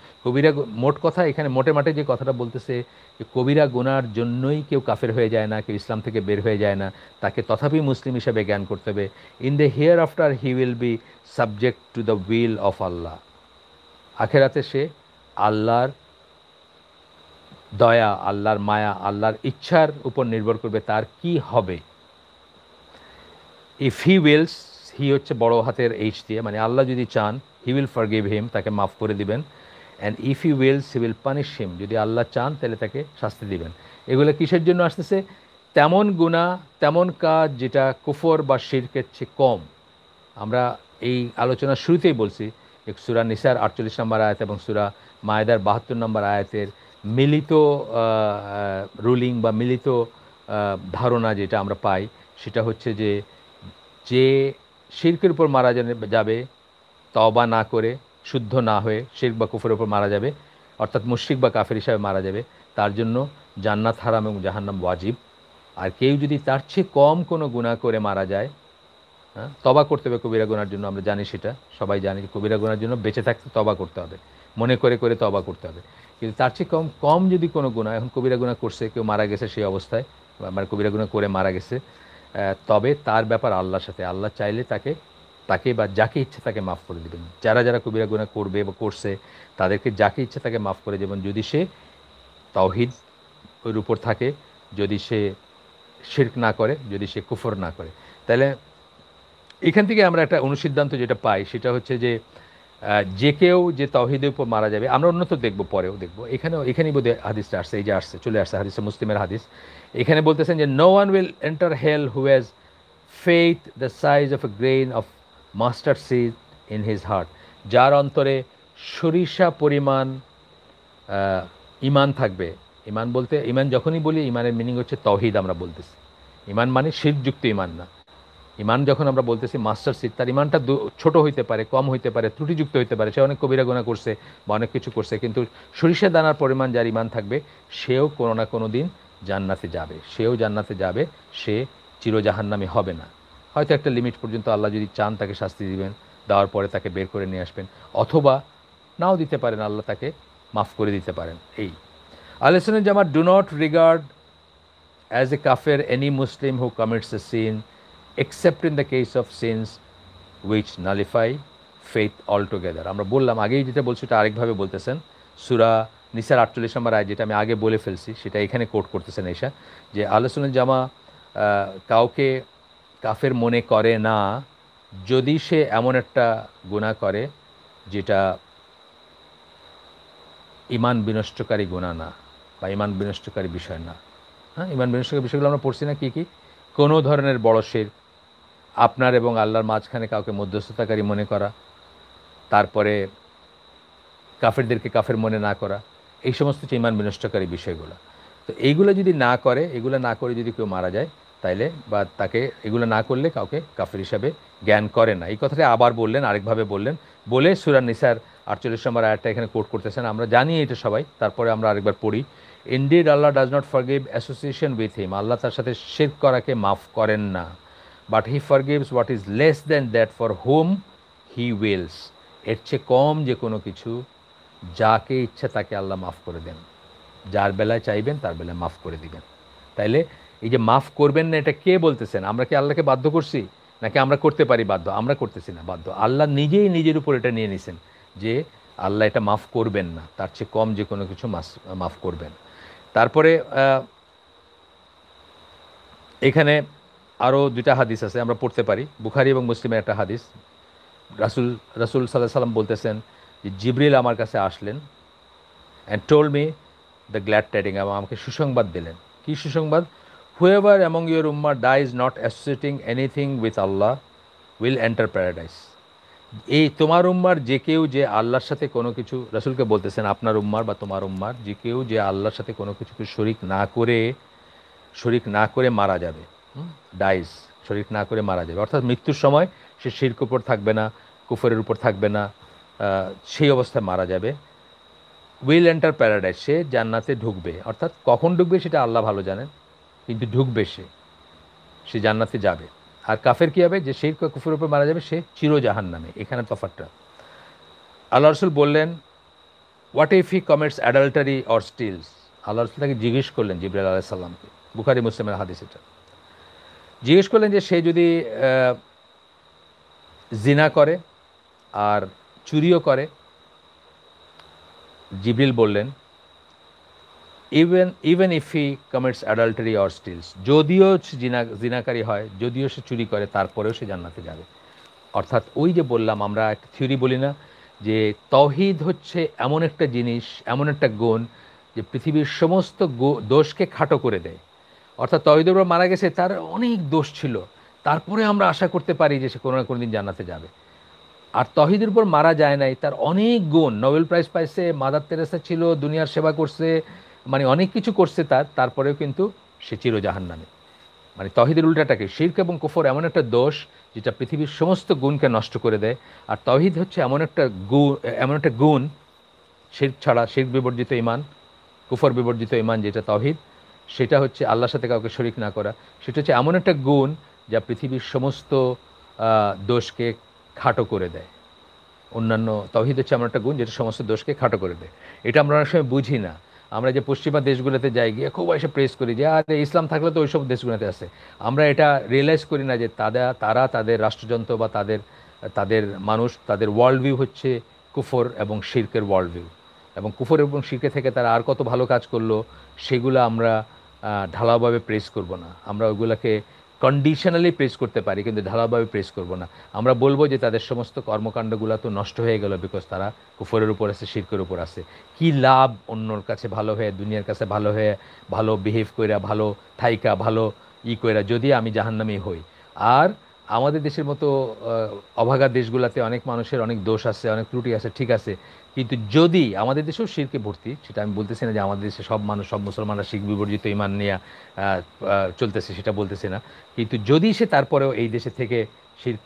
মোট কথা এখানে মোটে মাঠে যে কথাটা বলতেছে যে কবিরা গুনার জন্যই কেউ কাফের হয়ে যায় না, কেউ ইসলাম থেকে বের হয়ে যায় না, তাকে তথাপি মুসলিম হিসেবে জ্ঞান করতে হবে। In the hereafter he will be subject to the will of Allah. আখেরাতে সে আল্লাহর দয়া, আল্লাহর মায়া, আল্লাহর ইচ্ছার উপর নির্ভর করবে তার কি হবে। ইফ হি উইলস, হি হচ্ছে বড় হাতের এইচ দিয়ে, মানে আল্লাহ যদি চান, হি উইল ফরগিভ হিম, তাকে মাফ করে দিবেন। And if he wills he will punish him, যদি আল্লাহ চান তাহলে তাকে শাস্তি দিবেন। এগুলো কিসের জন্য আসতেছে? তেমন গুনাহ, তেমন কাজ যেটা কুফর বা শিরকের চেয়ে কম। আমরা এই আলোচনার শুরুতেই বলছি সূরা নিসার 48 নম্বর আয়াত এবং সূরা মায়েদার 72 নম্বর আয়াতের মিলিত রুলিং বা মিলিত ধারণা যেটা আমরা পাই, সেটা হচ্ছে যে যে শিরকের উপর মারা যাবে তওবা না করে, শুদ্ধ না হয়ে শিরক বা কুফরের উপর মারা যাবে, অর্থাৎ মুশরিক বা কাফের হিসাবে মারা যাবে, তার জন্য জান্নাত হারাম এবং জাহান্নাম ওয়াজিব। আর কেউ যদি তার চেয়ে কম কোনো গুনাহ করে মারা যায়, হ্যাঁ, তবা করতে হবে কবিরা গুনার জন্য, আমরা জানি, সেটা সবাই জানি, কবিরা গুনার জন্য বেঁচে থাকতে তবা করতে হবে, মনে করে করে তবা করতে হবে। কিন্তু তার চেয়ে কম কম যদি কোনো গুনাহ, এখন কবিরা গুনাহ করছে, কেউ মারা গেছে সেই অবস্থায়, মানে কবিরা গুনাহ করে মারা গেছে, তবে তার ব্যাপার আল্লাহর সাথে, আল্লাহ চাইলে তাকে তাকে বা যাকে ইচ্ছে তাকে মাফ করে দিবেন। যারা যারা কবিরা গুনাহ করবে বা করছে তাদেরকে যাকে ইচ্ছে তাকে মাফ করে দেবেন, যদি সে তাওহীদ ওর উপর থাকে, যদি সে শিরক না করে, যদি সে কুফর না করে। তাহলে এখান থেকে আমরা একটা অনুসিদ্ধান্ত যেটা পাই সেটা হচ্ছে যে যে কেউ যে তাওহীদের উপর মারা যাবে, আমরা অন্যত দেখব, পরেও দেখব, এখানেই বোধহয় হাদিসটা আসছে, এই যে আসছে, চলে আসছে হাদিসে মুসলিমের হাদিস। এখানে বলতেছেন যে no one will enter hell who has faith the size of a grain of mustard seed in his heart. যার অন্তরে সরিষা পরিমাণ ইমান থাকবে। ইমান বলতে, ইমান যখনই বলি ইমানের মিনিং হচ্ছে তাওহীদ, আমরা বলতেছি ইমান মানে শিরকযুক্ত ইমান না। ইমান যখন আমরা বলতেছি মাস্টার সিড, তার ইমানটা ছোট হইতে পারে, কম হইতে পারে, ত্রুটিযুক্ত হইতে পারে, সে অনেক কবিরা গুনাহ করছে বা অনেক কিছু করছে, কিন্তু সরিষা দানার পরিমাণ যার ইমান থাকবে সেও কোনো না কোনো দিন জান্নাতে যাবে, সেও জান্নাতে যাবে, সে চিরজাহান্নামী হবে না। হয়তো একটা লিমিট পর্যন্ত আল্লাহ যদি চান তাকে শাস্তি দিবেন, দেওয়ার পরে তাকে বের করে নিয়ে আসবেন, অথবা নাও দিতে পারেন, আল্লাহ তাকে মাফ করে দিতে পারেন। এই আহলে সুন্নাত জামাত do not regard as a কাফের any Muslim who commits a sin except in the case of sins which nullify faith altogether। আমরা বললাম, আগেই যেটা বলছি এটা আরেকভাবে বলতেছেন, সূরা নিসার 48 নম্বর আয়াত, যেটা আমি আগে বলে ফেলছি সেটা এখানে কোট করতেছেন ঈশা, যে আহলে সুন্নাত জামাত কাউকে কাফের মনে করে না যদি সে এমন একটা গুনাহ করে যেটা ইমান বিনষ্টকারী গুনাহ না বা ইমান বিনষ্টকারী বিষয় না। হ্যাঁ, ইমান বিনষ্টকারী বিষয়গুলো আমরা পড়ছি না, কী কী? কোনো ধরনের বড় শিরক, আপনার এবং আল্লাহর মাঝখানে কাউকে মধ্যস্থতাকারী মনে করা, তারপরে কাফেরদেরকে কাফের মনে না করা, এই সমস্ত হচ্ছে ইমান বিনষ্টকারী বিষয়গুলো। তো এইগুলো যদি না করে, এগুলো না করে যদি কেউ মারা যায়, তাইলে বা তাকে এগুলো না করলে কাউকে কাফের হিসাবে জ্ঞান করে না। এই কথাটা আবার বললেন, আরেকভাবে বললেন, বলে সূরা নিসার 48 নম্বর আয়াতটা এখানে কোট করতেছেন। আমরা জানি এটা সবাই, তারপরে আমরা আরেকবার পড়ি। Indeed Allah does not forgive association with him. আল্লাহ তার সাথে শিরক করাকে মাফ করেন না। But he forgives what is less than that for whom he wills. এর চেয়ে কম যে কোনো কিছু যাকে ইচ্ছা তাকে আল্লাহ মাফ করে দেন, যার বেলায় চাইবেন তার বেলায় মাফ করে দিবেন। তাইলে এই যে মাফ করবেন না, এটা কে বলতেছেন? আমরা কি আল্লাহকে বাধ্য করছি, নাকি আমরা করতে পারি বাধ্য? আমরা করতেছি না বাধ্য, আল্লাহ নিজেই নিজের উপর এটা নিয়ে নিছেন যে আল্লাহ এটা মাফ করবেন না, তার চেয়ে কম যে কোনো কিছু মাফ করবেন। তারপরে এখানে আরও দুইটা হাদিস আছে, আমরা পড়তে পারি। বুখারী এবং মুসলিমের একটা হাদিস, রাসূল সাল্লাল্লাহু আলাইহি সাল্লাম বলতেছেন যে জিবরিল আমার কাছে আসলেন and told me the glad tiding, এবং আমাকে সুসংবাদ দিলেন। কী সুসংবাদ? হুয়েভার অ্যামং ইউর উম্মাহ dies not associating anything with Allah will enter paradise. এই তোমার উম্মার যে কেউ যে আল্লাহর সাথে কোনো কিছু, রাসূলকে বলতেছেন আপনার উম্মার বা তোমার উম্মার যে কেউ যে আল্লাহর সাথে কোনো কিছুকে শরিক না করে মারা যাবে, ডাইজ, শরিক না করে মারা যাবে, অর্থাৎ মৃত্যুর সময় সে শিরকের উপর থাকবে না, কুফরের উপর থাকবে না, সেই অবস্থায় মারা যাবে। উইল এন্টার প্যারাডাইস, সে জান্নাতে ঢুকবে। অর্থাৎ কখন ঢুকবে সেটা আল্লাহ ভালো জানেন, কিন্তু ঢুকবে, সে জান্নাতে যাবে। আর কাফের কী হবে? যে শিরক কুফরের উপর মারা যাবে, সে চিরজাহান্নামে। এখানে তফাৎটা। আল্লাহ রাসূল বললেন what if he commits adultery or steals. Allah রাসূল তাকে জিজ্ঞেস করলেন, জিবরাইল আলাইহিস সালামকে, বুখারী মুসলিমের হাদিস এটা, জিজ্ঞেস করলেন যে সে যদি জিনা করে আর চুরিও করে। জিবরিল বললেন even if he commits adultery or stills, যদিও জিনাকারী হয়, যদিও সে চুরি করে, তারপরেও সে জান্নাতে যাবে। অর্থাৎ ওই যে বললাম, আমরা একটা থিওরি বলি না যে তাওহীদ হচ্ছে এমন একটা জিনিস, এমন একটা গুণ যে পৃথিবীর সমস্ত দোষকে খাটো করে দেয়। অর্থাৎ তাওহীদের উপর মারা গেছে, তার অনেক দোষ ছিল, তারপরে আমরা আশা করতে পারি যে সে কোনো না কোনো দিন জান্নাতে যাবে। আর তাওহীদের উপর মারা যায় নাই, তার অনেক গুণ, নোবেল প্রাইজ পাইছে, মাদার তেরেসা ছিল, দুনিয়ার সেবা করছে, মানে অনেক কিছু করছে, তারপরেও কিন্তু সে চিরজাহান্নামে। মানে তাওহীদের উল্টাটাকে, শিরক এবং কুফর এমন একটা দোষ যেটা পৃথিবীর সমস্ত গুণকে নষ্ট করে দেয়। আর তাওহীদ হচ্ছে এমন একটা গুণ, শিরক ছাড়া, শিরক বিবর্জিত ঈমান, কুফর বিবর্জিত ঈমান যেটা তাওহীদ, সেটা হচ্ছে আল্লাহর সাথে কাউকে শরিক না করা। সেটা হচ্ছে এমন একটা গুণ যা পৃথিবীর সমস্ত দোষকে খাটো করে দেয়। অন্যান্য তাওহীদ হচ্ছে এমন একটা গুণ যেটা সমস্ত দোষকে খাটো করে দেয়। এটা আমরা অনেক সময় বুঝি না। আমরা যে পশ্চিমা দেশগুলোতে যাই, গিয়ে খুব এসে প্রেস করি যে আরে ইসলাম থাকলে তো ওইসব দেশগুলোতে আছে। আমরা এটা রিয়েলাইজ করি না যে তারা তাদের রাষ্ট্রযন্ত্র বা তাদের তাদের মানুষ, তাদের ওয়ার্ল্ড ভিউ হচ্ছে কুফর এবং শিরকের ওয়ার্ল্ড ভিউ, এবং কুফর এবং শিরকে থেকে তারা আর কত ভালো কাজ করলো সেগুলো আমরা ঢালাওভাবে প্রেস করব না। আমরা ওইগুলোকে কন্ডিশনালি প্রেস করতে পারি, কিন্তু ঢালাওভাবে প্রেস করব না। আমরা বলবো যে তাদের সমস্ত কর্মকাণ্ডগুলো তো নষ্ট হয়ে গেল, বিকজ তারা কুফরের উপর আছে, শিরকের উপর আছে। কি লাভ অন্যর কাছে ভালো হয়ে, দুনিয়ার কাছে ভালো হয়ে, ভালো বিহেভ কইরা, ভালো থাইকা, ভালো কইরা, যদি আমি জাহান্নামী হই? আর আমাদের দেশের মতো অভাগা দেশগুলোতে অনেক মানুষের অনেক দোষ আছে, অনেক ত্রুটি আছে, ঠিক আছে, কিন্তু যদি আমাদের দেশেও শিরকে ভর্তি, সেটা আমি বলতেছি না যে আমাদের দেশে সব মানুষ, সব মুসলমানরা শিখ বিবর্জিত ইমান নিয়ে চলতেছে, সেটা বলতেছি না, কিন্তু যদি সে তারপরেও এই দেশে থেকে শির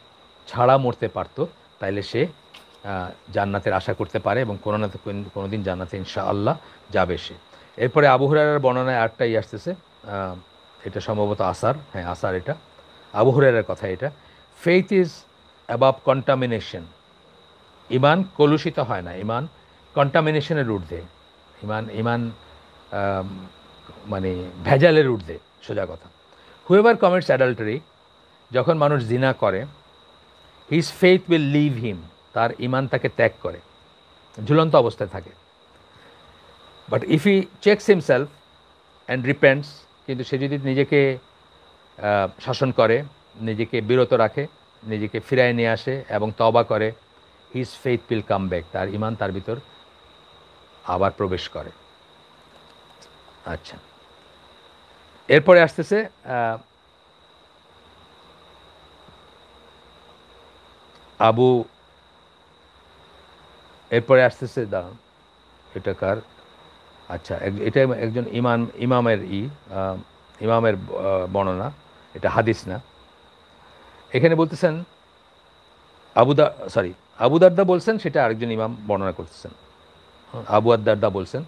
ছাড়া মরতে পারতো, তাইলে সে জান্নাতের আশা করতে পারে, এবং কোনো না কোনো দিন জান্নাতে ইনশাআল্লাহ যাবে সে। এরপরে আবু হুরায়রার বর্ণনায় আরেকটাই আসতেছে, এটা সম্ভবত আসার, হ্যাঁ আসার, এটা আবু হুরায়রার কথা। এটা ফেইথ ইজ অ্যাবাভ কন্টামিনেশন। ইমান কলুষিত হয় না, ইমান কন্টামিনেশনের ঊর্ধ্বে, ইমান মানে ভেজালের ঊর্ধ্বে, সোজা কথা। হুয়েভার কমিটস অ্যাডাল্টারি, যখন মানুষ জিনা করে, his faith will leave him, তার ইমান তাকে ত্যাগ করে, ঝুলন্ত অবস্থায় থাকে। But if he checks himself and repents, কিন্তু সে যদি নিজেকে শাসন করে, নিজেকে বিরত রাখে, নিজেকে ফিরায় নিয়ে আসে এবং তওবা করে, his faith will come back, তার ইমান তার ভিতর আবার প্রবেশ করে। আচ্ছা, এরপরে আসতেছে এরপরে আসতেছে দাঁড়ান, এটা কার? আচ্ছা, এটা একজন ইমামের বর্ণনা, এটা হাদিস না। এখানে বলতেছেন আবু দারদা বলছেন, সেটা আরেকজন ইমাম বর্ণনা করতেছেন, আবু দারদা বলছেন,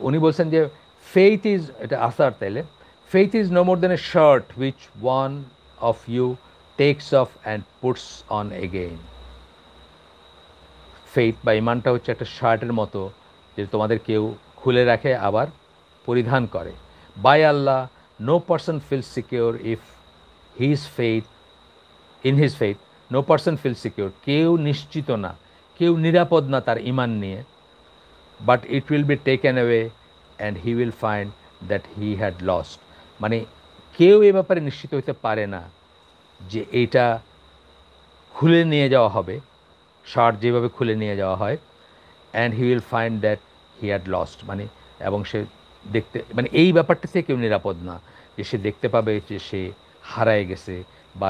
উনি বলছেন যে ফেইথ ইজ, এটা আসার, তাইলে faith is no more than a shirt which one of you takes off and puts on again. Faith বা ইমানটা হচ্ছে একটা শার্টের মতো, যে তোমাদের কেউ খুলে রাখে আবার পরিধান করে। By Allah, no person feel secure if his faith in his faith, no person feel secure, কেউ নিশ্চিত না, কেউ নিরাপদ না তার ইমান নিয়ে। But it will be taken away and he will find that he had lost. মানে কেউ এ ব্যাপারে নিশ্চিত হতে পারে না যে এইটা খুলে নিয়ে যাওয়া হবে, শার্ট যেভাবে খুলে নিয়ে যাওয়া হয়, and he will find that he had lost, মানে এবং সে দেখতে, মানে এই ব্যাপারটা থেকে কেউ নিরাপদ না, যে সে দেখতে পাবে যে সে হারায় গেছে, বা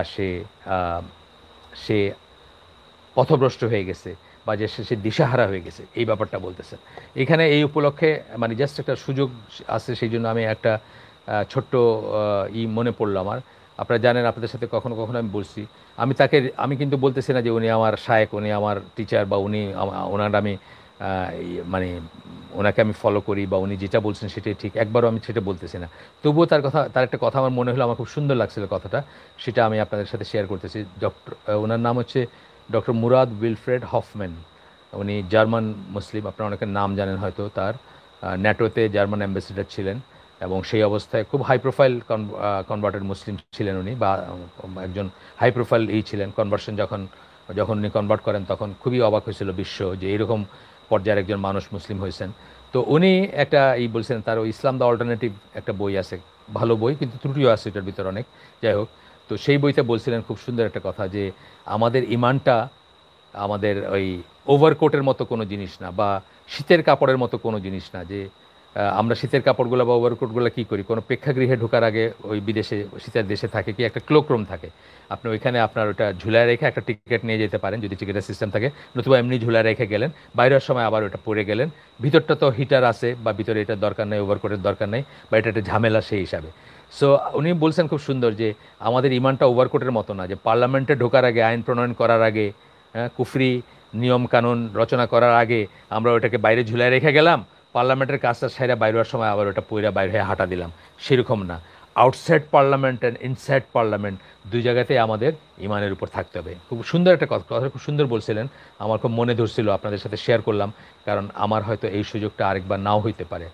সে পথভ্রষ্ট হয়ে গেছে, বা যে সে দিশাহারা হয়ে গেছে, এই ব্যাপারটা বলতেছেন এখানে। এই উপলক্ষে মানে জাস্ট একটা সুযোগ আছে, সেই জন্য আমি একটা ছোট্ট মনে পড়লো আমার। আপনারা জানেন, আপনাদের সাথে কখনো কখনো আমি বলছি, আমি কিন্তু বলতেছি না যে উনি আমার শায়েক, উনি আমার টিচার, বা ওনার আমি মানে ওনাকে আমি ফলো করি, বা উনি যেটা বলছেন সেটাই ঠিক, একবারও আমি সেটা বলতেছি না। তবুও তার একটা কথা আমার মনে হলো, আমার খুব সুন্দর লাগছিল কথাটা, সেটা আমি আপনাদের সাথে শেয়ার করতেছি। ওনার নাম হচ্ছে ডক্টর মুরাদ উইলফ্রেড হফম্যান। উনি জার্মান মুসলিম, আপনারা অনেকের নাম জানেন হয়তো। তার ন্যাটোতে জার্মান অ্যাম্বাসেডার ছিলেন, এবং সেই অবস্থায় খুব হাই প্রোফাইল কনভার্টেড মুসলিম ছিলেন উনি, বা একজন হাই প্রোফাইল ছিলেন। কনভার্সন যখন উনি কনভার্ট করেন, তখন খুবই অবাক হয়েছিল বিশ্ব, যে এরকম পর্যায়ের একজন মানুষ মুসলিম হয়েছেন। তো উনি একটা বলছেন, তার ওই ইসলাম দ্য অল্টারনেটিভ একটা বই আছে, ভালো বই, কিন্তু ত্রুটিও আছে এটার ভিতর অনেক, যাই হোক। তো সেই বইতে বলছিলেন খুব সুন্দর একটা কথা, যে আমাদের ইমানটা আমাদের ওই ওভারকোটের মতো কোনো জিনিস না, বা শীতের কাপড়ের মতো কোনো জিনিস না, যে আমরা শীতের কাপড়গুলো বা ওভারকোটগুলো কী করি, কোনো প্রেক্ষাগৃহে ঢোকার আগে ওই বিদেশে শীতের দেশে থাকে কি একটা ক্লোকরুম থাকে, আপনি ওইখানে আপনার ওটা ঝুলায় রেখে একটা টিকিট নিয়ে যেতে পারেন, যদি টিকিটের সিস্টেম থাকে, নতুবা এমনি ঝুলায় রেখে গেলেন, বাইরের সময় আবার ওটা পরে গেলেন। ভিতরটা তো হিটার আছে, বা ভিতরে এটার দরকার নেই, ওভারকোটের দরকার নেই, বা এটা একটা ঝামেলা সেই হিসাবে। সো উনি বলছেন খুব সুন্দর, যে আমাদের ইমানটা ওভারকোটের মতো না, যে পার্লামেন্টে ঢোকার আগে, আইন প্রণয়ন করার আগে, কুফরি নিয়ম কানুন রচনা করার আগে আমরা ওটাকে বাইরে ঝুলায় রেখে গেলাম, পার্লামেন্টের কাজটা সেরা বাইরে হওয়ার সময় আবার ওটা পইরা বাইরে হয়ে হাঁটা দিলাম, সেরকম না। Outside parliament and inside parliament, দুই জায়গাতেই আমাদের ইমানের উপর থাকতে হবে। খুব সুন্দর একটা কথা খুব সুন্দর বলছিলেন, আমার খুব মনে ধরছিল, আপনাদের সাথে শেয়ার করলাম, কারণ আমার হয়তো এই সুযোগটা আরেকবার নাও হইতে পারে।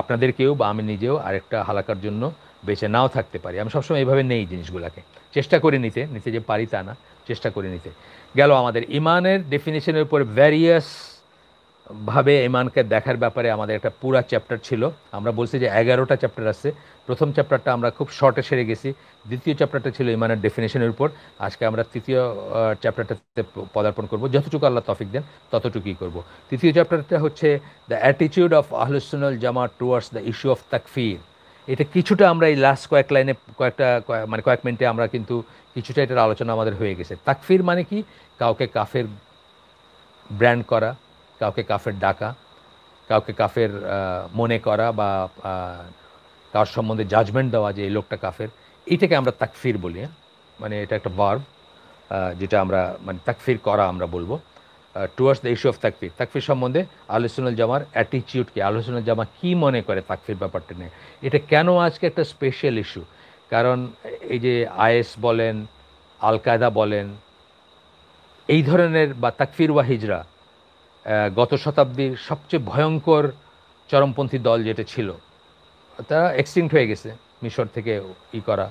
আপনাদেরকেও বা আমি নিজেও আরেকটা হালাকার জন্য বেঁচে নাও থাকতে পারি। আমি সবসময় এইভাবে নেই জিনিসগুলোকে, চেষ্টা করে নিতে নিতে যে পারি তা না, চেষ্টা করে নিতে। গেল আমাদের ইমানের ডেফিনেশনের উপর ভ্যারিয়াস ভাবে ইমানকে দেখার ব্যাপারে আমাদের একটা পুরা চ্যাপ্টার ছিল। আমরা বলছি যে 11টা চ্যাপ্টার আছে। প্রথম চ্যাপ্টারটা আমরা খুব শর্টে সেরে গেছি। দ্বিতীয় চ্যাপ্টারটা ছিল ইমানের ডেফিনেশনের উপর। আজকে আমরা তৃতীয় চ্যাপ্টারটাতে পদার্পণ করব, যতটুকু আল্লাহ তৌফিক দেন ততটুকুই করব। তৃতীয় চ্যাপ্টারটা হচ্ছে the attitude of আহলুস Sunnah wall Jamaat towards the issue of তাকফির। এটা কিছুটা আমরা এই লাস্ট কয়েক লাইনে মানে কয়েক মিনিটে আমরা কিন্তু কিছুটা এটার আলোচনা আমাদের হয়ে গেছে। তাকফির মানে কি? কাউকে কাফের ব্র্যান্ড করা, কাউকে কাফের ডাকা, কাউকে কাফের মনে করা, বা কার সম্বন্ধে জাজমেন্ট দেওয়া যে এই লোকটা কাফের, এইটাকে আমরা তাকফির বলি। মানে এটা একটা ভার্ব, যেটা আমরা মানে তাকফির করা আমরা বলবো। টুয়ার্ডস দ্য ইস্যু অফ তাকফির, তাকফির সম্বন্ধে আহলে সুন্নাহ ওয়াল জামার অ্যাটিটিউড কি, আহলে সুন্নাহ ওয়াল জামা কী মনে করে তাকফির ব্যাপারটা নিয়ে। এটা কেন আজকে একটা স্পেশাল ইস্যু? কারণ এই যে আইএস বলেন, আল কায়দা বলেন, এই ধরনের, বা তাকফির ওয়া হিজরা, গত শতাব্দীর সবচেয়ে ভয়ঙ্কর চরমপন্থী দল যেটা ছিল, তারা এক্সটিংক্ট হয়ে গেছে মিশর থেকে করা।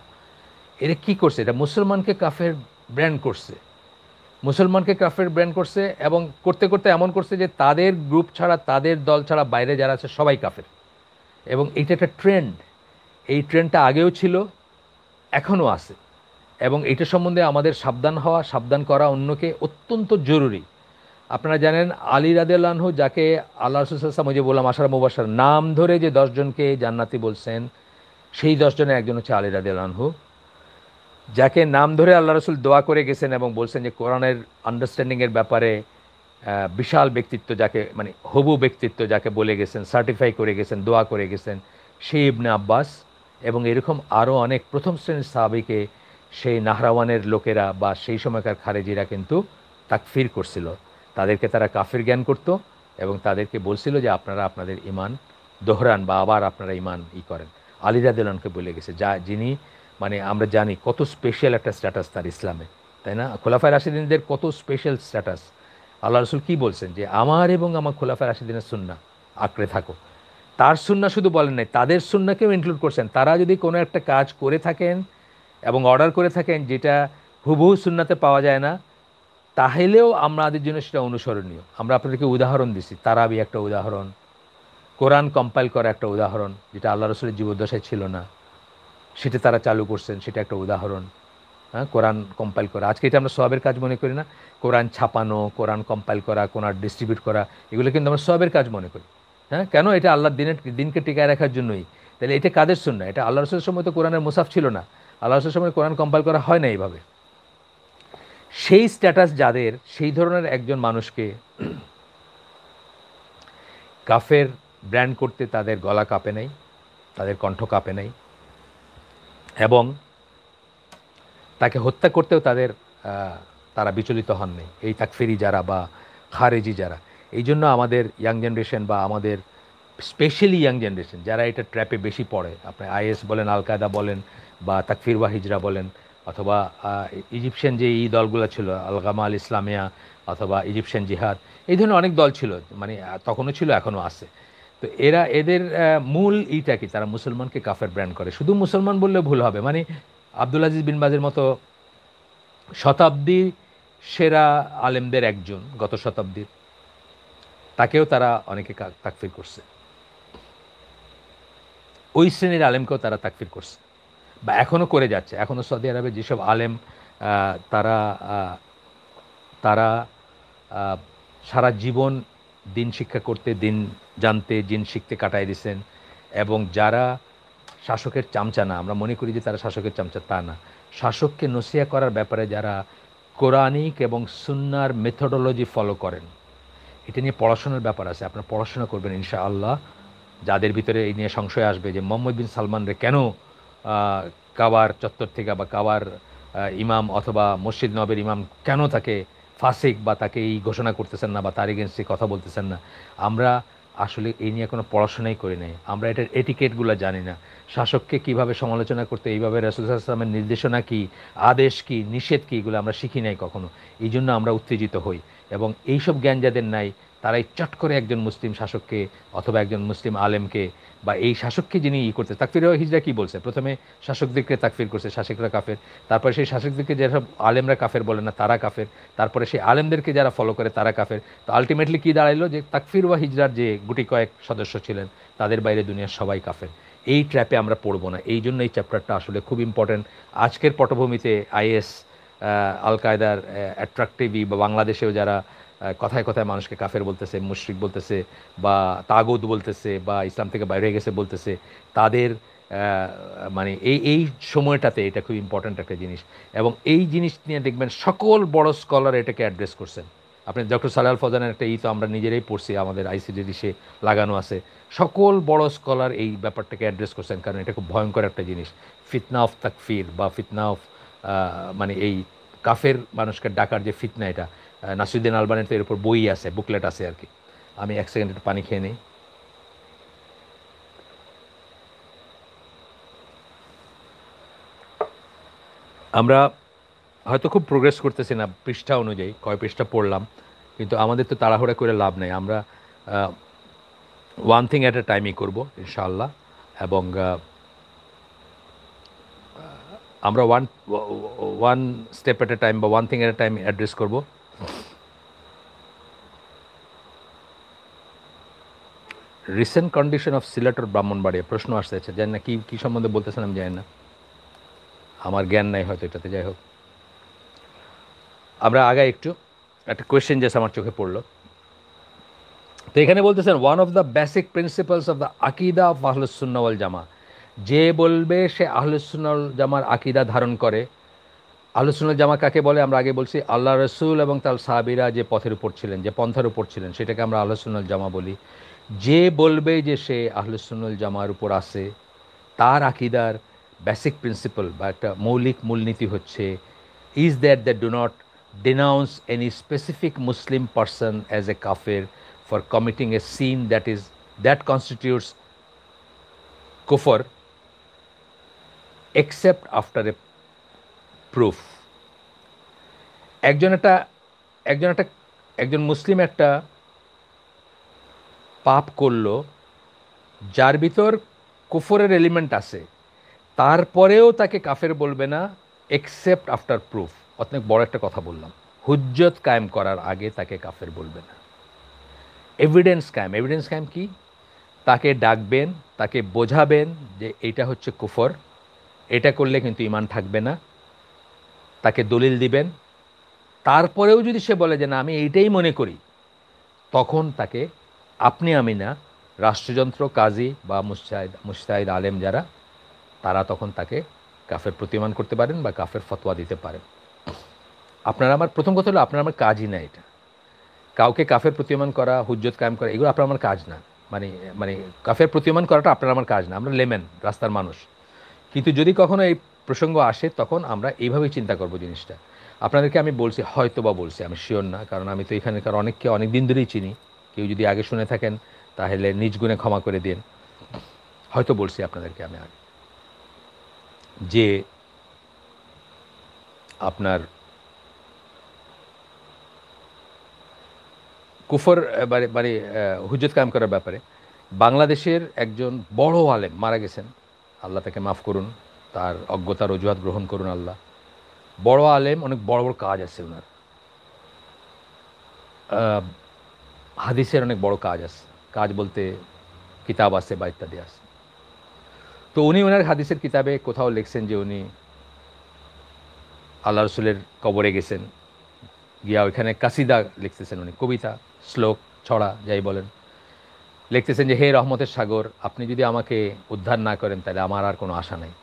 এরা কী করছে? এটা মুসলমানকে কাফের ব্র্যান্ড করছে, মুসলমানকে কাফের ব্র্যান্ড করছে, এবং করতে করতে এমন করছে যে তাদের গ্রুপ ছাড়া, তাদের দল ছাড়া বাইরে যারা আছে সবাই কাফের। এবং এইটা একটা ট্রেন্ড, এই ট্রেন্ডটা আগেও ছিল, এখনও আছে, এবং এটা সম্বন্ধে আমাদের সাবধান হওয়া, সাবধান করা অন্যকে অত্যন্ত জরুরি। আপনারা জানেন আলী রাদিয়াল্লাহু আনহু, যাকে আল্লাহ রাসূল সাল্লাল্লাহু আলাইহি ওয়াসাল্লাম, যে বললাম আশারা মুবাশশার, নাম ধরে যে 10 জনকে জান্নাতি বলছেন, সেই 10 জনের একজন হচ্ছে আলী রাদিয়াল্লাহু আনহু, যাকে নাম ধরে আল্লাহ রাসূল দোয়া করে গেছেন এবং বলছেন যে কোরআনের আন্ডারস্ট্যান্ডিংয়ের ব্যাপারে বিশাল ব্যক্তিত্ব, যাকে মানে হবু ব্যক্তিত্ব যাকে বলে গেছেন, সার্টিফাই করে গেছেন, দোয়া করে গেছেন, সেই ইবনে আব্বাস। এবং এরকম আরও অনেক প্রথম শ্রেণীর সাহাবীকে সেই নাহরাওয়ানের লোকেরা বা সেই সময়কার খারেজিরা কিন্তু তাকফির করছিল। তাদেরকে তারা কাফির জ্ঞান করত এবং তাদেরকে বলছিল যে আপনারা আপনাদের ঈমান দোহরান, বা আবার আপনারা ঈমান করেন। আলী রাদিয়াল্লাহু আনহুকে বলে গেছে, যিনি মানে আমরা জানি কত স্পেশাল একটা স্ট্যাটাস তার ইসলামে, তাই না? খোলাফায়ে রাশিদিনদের কত স্পেশাল স্ট্যাটাস। আল্লাহ রসুল কী বলছেন? যে আমার এবং আমার খোলাফায়ে রাশিদিনের সুন্নাহ আঁকড়ে থাকো। তার সুন্নাহ শুধু বলেন নাই, তাদের সুন্নাহকেও ইনক্লুড করছেন। তারা যদি কোনো একটা কাজ করে থাকেন এবং অর্ডার করে থাকেন যেটা হুবহু সুন্নাতে পাওয়া যায় না, তাহলেও আমাদের জন্য সেটা অনুসরণীয়। আমরা আপনাদেরকে উদাহরণ দিছি, তারাবি একটা উদাহরণ, কোরআন কম্পাইল করা একটা উদাহরণ, যেটা আল্লাহ রসুলের জীবদ্দশায় ছিল না, সেটা তারা চালু করছেন, সেটা একটা উদাহরণ। হ্যাঁ, কোরআন কম্পাইল করা, আজকে এটা আমরা সওয়াবের কাজ মনে করি না। কোরআন ছাপানো, কোরআন কম্পাইল করা, কোরআন ডিস্ট্রিবিউট করা, এগুলো কিন্তু আমরা সওয়াবের কাজ মনে করি। হ্যাঁ, কেন? এটা আল্লাহর দিনকে টিকায় রাখার জন্যই। তাহলে এটা কাদের সুন্নাহ? এটা আল্লাহ রসুলের সময় তো কোরআনের মুসাফ ছিল না, আল্লাহ রসুলের সময় কোরআন কম্পাইল করা হয় না এইভাবে। সেই স্ট্যাটাস যাদের, সেই ধরনের একজন মানুষকে কাফের ব্র্যান্ড করতে তাদের গলা কাঁপে নাই, তাদের কণ্ঠ কাঁপে নাই, এবং তাকে হত্যা করতেও তারা বিচলিত হননি, এই তাকফিরি যারা বা খারেজি যারা। এই জন্য আমাদের ইয়াং জেনারেশন, বা আমাদের স্পেশালি ইয়াং জেনারেশন যারা এটা ট্র্যাপে বেশি পড়ে, আপনি আইএস বলেন, আল কায়দা বলেন, বা তাকফির ওয়া হিজরা বলেন, অথবা ইজিপশিয়ান যে এই দলগুলো ছিল, আল গামা আল ইসলামিয়া, অথবা ইজিপশিয়ান জিহাদ, এই ধরনের অনেক দল ছিল, মানে তখনও ছিল, এখনও আছে। তো এদের মূল এইটা কি? তারা মুসলমানকে কাফের ব্র্যান্ড করে। শুধু মুসলমান বললে ভুল হবে, মানে আব্দুল আজিজ বিন বাজের মতো শতাব্দী সেরা আলেমদের একজন, গত শতাব্দীর, তাকেও তারা অনেকে তাকফির করছে। ওই শ্রেণীর আলেমকেও তারা তাকফির করছে, বা এখনও করে যাচ্ছে। এখনও সৌদি আরবে যেসব আলেম তারা তারা সারা জীবন দিন শিক্ষা করতে, দিন জানতে, দিন শিখতে কাটায় দিয়েছেন, এবং যারা শাসকের চামচা না, আমরা মনে করি যে তারা শাসকের চামচা, তা না, শাসককে নসিহা করার ব্যাপারে যারা কোরআনিক এবং সুন্নাহর মেথোডোলজি ফলো করেন, এটা নিয়ে পড়াশোনার ব্যাপার আছে। আপনারা পড়াশোনা করবেন ইনশাআল্লাহ। যাদের ভিতরে এই নিয়ে সংশয় আসবে যে মোহাম্মদ বিন সালমানরে কেন কাবার চত্বর থেকে, বা কাবার ইমাম অথবা মসজিদ নবের ইমাম কেন তাকে ফাসিক, বা তাকে এই ঘোষণা করতেছেন না, বা তার এগেনস্টে কথা বলতেছেন না, আমরা আসলে এই নিয়ে কোনো পড়াশোনাই করি নাই। আমরা এটার এটিকেটগুলো জানি না। শাসককে কিভাবে সমালোচনা করতে, এইভাবে রাসূল সাল্লাল্লাহু আলাইহি ওয়াসাল্লামের নির্দেশনা কী, আদেশ কী, নিষেধ কী, এগুলো আমরা শিখি নাই কখনো। এই জন্য আমরা উত্তেজিত হই, এবং এইসব জ্ঞান যাদের নাই তারাই চট করে একজন মুসলিম শাসককে অথবা একজন মুসলিম আলেমকে বা এই শাসককে যিনি করতে তাকফির হিজরা কি বলছে, প্রথমে শাসকদেরকে তাকফির করছে, শাসকরা কাফের, তারপরে সেই শাসকদেরকে যেসব আলেমরা কাফের বলে না তারা কাফের, তারপরে সেই আলেমদেরকে যারা ফলো করে তারা কাফের। তো আলটিমেটলি কী দাঁড়াইলো যে তাকফির ওয়া হিজরার যে গুটি কয়েক সদস্য ছিলেন তাদের বাইরে দুনিয়ার সবাই কাফের। এই ট্র্যাপে আমরা পড়বো না, এই জন্য এই চ্যাপ্টারটা আসলে খুব ইম্পর্ট্যান্ট। আজকের পটভূমিতে আইএস, আল কায়দার অ্যাট্রাক্টিভই বা বাংলাদেশেও যারা কথায় কথায় মানুষকে কাফের বলতেছে, মুশরিক বলতেছে বা তাগুত বলতেছে বা ইসলাম থেকে বাইরে গেছে বলতেছে, তাদের মানে এই সময়টাতে এটা খুব ইম্পর্ট্যান্ট একটা জিনিস। এবং এই জিনিস নিয়ে দেখবেন সকল বড় স্কলার এটাকে অ্যাড্রেস করছেন। আপনি ডক্টর সালাল ফজানের একটা তো আমরা নিজেরাই পড়ছি, আমাদের আইসিডিডিসে লাগানো আছে। সকল বড় স্কলার এই ব্যাপারটাকে অ্যাড্রেস করছেন, কারণ এটা খুব ভয়ঙ্কর একটা জিনিস। ফিতনা অফ তাকফির বা ফিতনা অফ মানে এই কাফের মানুষকে ডাকার যে ফিতনা, এটা নাসিরুদ্দিন আলবানির তো এর উপর বই আছে, বুকলেট আছে আর কি। আমি এক সেকেন্ড একটু পানি খেয়ে নিই। আমরা হয়তো খুব প্রোগ্রেস করতেছি না পৃষ্ঠা অনুযায়ী, কয় পৃষ্ঠা পড়লাম, কিন্তু আমাদের তো তাড়াহুড়া করে লাভ নেই। আমরা ওয়ান থিং অ্যাট এ টাইমই করবো ইনশাআল্লাহ। এবং আমরা one step at a time বা one thing at a time address করব। রিসেন্ট কন্ডিশন অফ সিলেট আর ব্রাহ্মণবাড়িয়া প্রশ্ন আসতে জানি না কী সম্বন্ধে বলতেছেন, আমি জানি না, আমার জ্ঞান নাই হয়তো এটাতে। যাই হোক, আমরা আগে একটু একটা কোয়েশ্চেন জাস্ট আমার চোখে পড়লো। তো এখানে বলতেছেন one of the basic principles of the আকিদা অফ আহলুস সুন্নাহ ওয়াল জামা, যে বলবে সে আহলুস সুন্নাহ ওয়াল জামার আকিদা ধারণ করে। আহলুস সুন্নাহ ওয়াল জামা কাকে বলে? আমরা আগে বলছি আল্লাহ রসুল এবং তার সাহাবীরা যে পথের উপর ছিলেন, যে পন্থার উপর ছিলেন, সেটাকে আমরা আহলুস সুন্নাহ ওয়াল জামা বলি। যে বলবে যে সে আহলুস সুন্নাহ ওয়াল জামার উপর আছে, তার আকিদার বেসিক প্রিন্সিপাল বা একটা মৌলিক মূলনীতি হচ্ছে is that do not denounce any specific Muslim person as a kafir for committing a sin that constitutes kufr except after a proof. একজন মুসলিম একটা পাপ করলো যার ভিতর কুফরের এলিমেন্ট আছে, তারপরেও তাকে কাফের বলবে না এক্সেপ্ট আফটার প্রুফ। অনেক বড় একটা কথা বললাম, হুজ্জত কায়েম করার আগে তাকে কাফের বলবে না। এভিডেন্স কায়েম কি? তাকে ডাকবেন, তাকে বোঝাবেন যে এটা হচ্ছে কুফর, এটা করলে কিন্তু ঈমান থাকবে না, তাকে দলিল দিবেন। তারপরেও যদি সে বলে যে না আমি এইটাই মনে করি, তখন তাকে আমি না, রাষ্ট্রযন্ত্র, কাজী বা মুজতাহিদ আলেম যারা, তারা তখন তাকে কাফের প্রতিমান করতে পারেন বা কাফের ফতোয়া দিতে পারেন। আপনার আমার প্রথম কথা হলো আপনার আমার কাজই না এটা। কাউকে কাফের প্রতিমান করা, হুজ্জত কায়েম করা, এগুলো আপনার আমার কাজ না। মানে কাফের প্রতিমান করাটা আপনার আমার কাজ না, আমরা লেমেন, রাস্তার মানুষ। কিন্তু যদি কখনো এই প্রসঙ্গ আসে তখন আমরা এইভাবেই চিন্তা করব জিনিসটা। আপনাদেরকে আমি বলছি, হয়তো বা বলছি, আমি শিওর না, কারণ আমি তো এখানকার অনেককে অনেক দিন ধরেই চিনি। কেউ যদি আগে শুনে থাকেন তাহলে নিজ গুণে ক্ষমা করে দিন। হয়তো বলছি আপনাদেরকে আমি আগে যে আপনার কুফর মানে হুজ্জত কায়েম করার ব্যাপারে বাংলাদেশের একজন বড় আলেম মারা গেছেন, আল্লাহ তাকে মাফ করুন, তার অজ্ঞতার অজুহাত গ্রহণ করুন আল্লাহ। বড় আলেম, অনেক বড় বড় কাজ আছে ওনার, হাদিসের অনেক বড় কাজ আছে, কাজ বলতে কিতাব আছে বা ইত্যাদি আছে। তো উনি ওনার হাদিসের কিতাবে কোথাও লিখছেন যে উনি আল্লাহ রসুলের কবরে গেছেন, গিয়া ওইখানে কাসিদা লিখতেছেন, উনি কবিতা, শ্লোক, ছড়া যাই বলেন, লিখতেছেন যে হে রহমতের সাগর, আপনি যদি আমাকে উদ্ধার না করেন তাহলে আমার আর কোনো আশা নাই।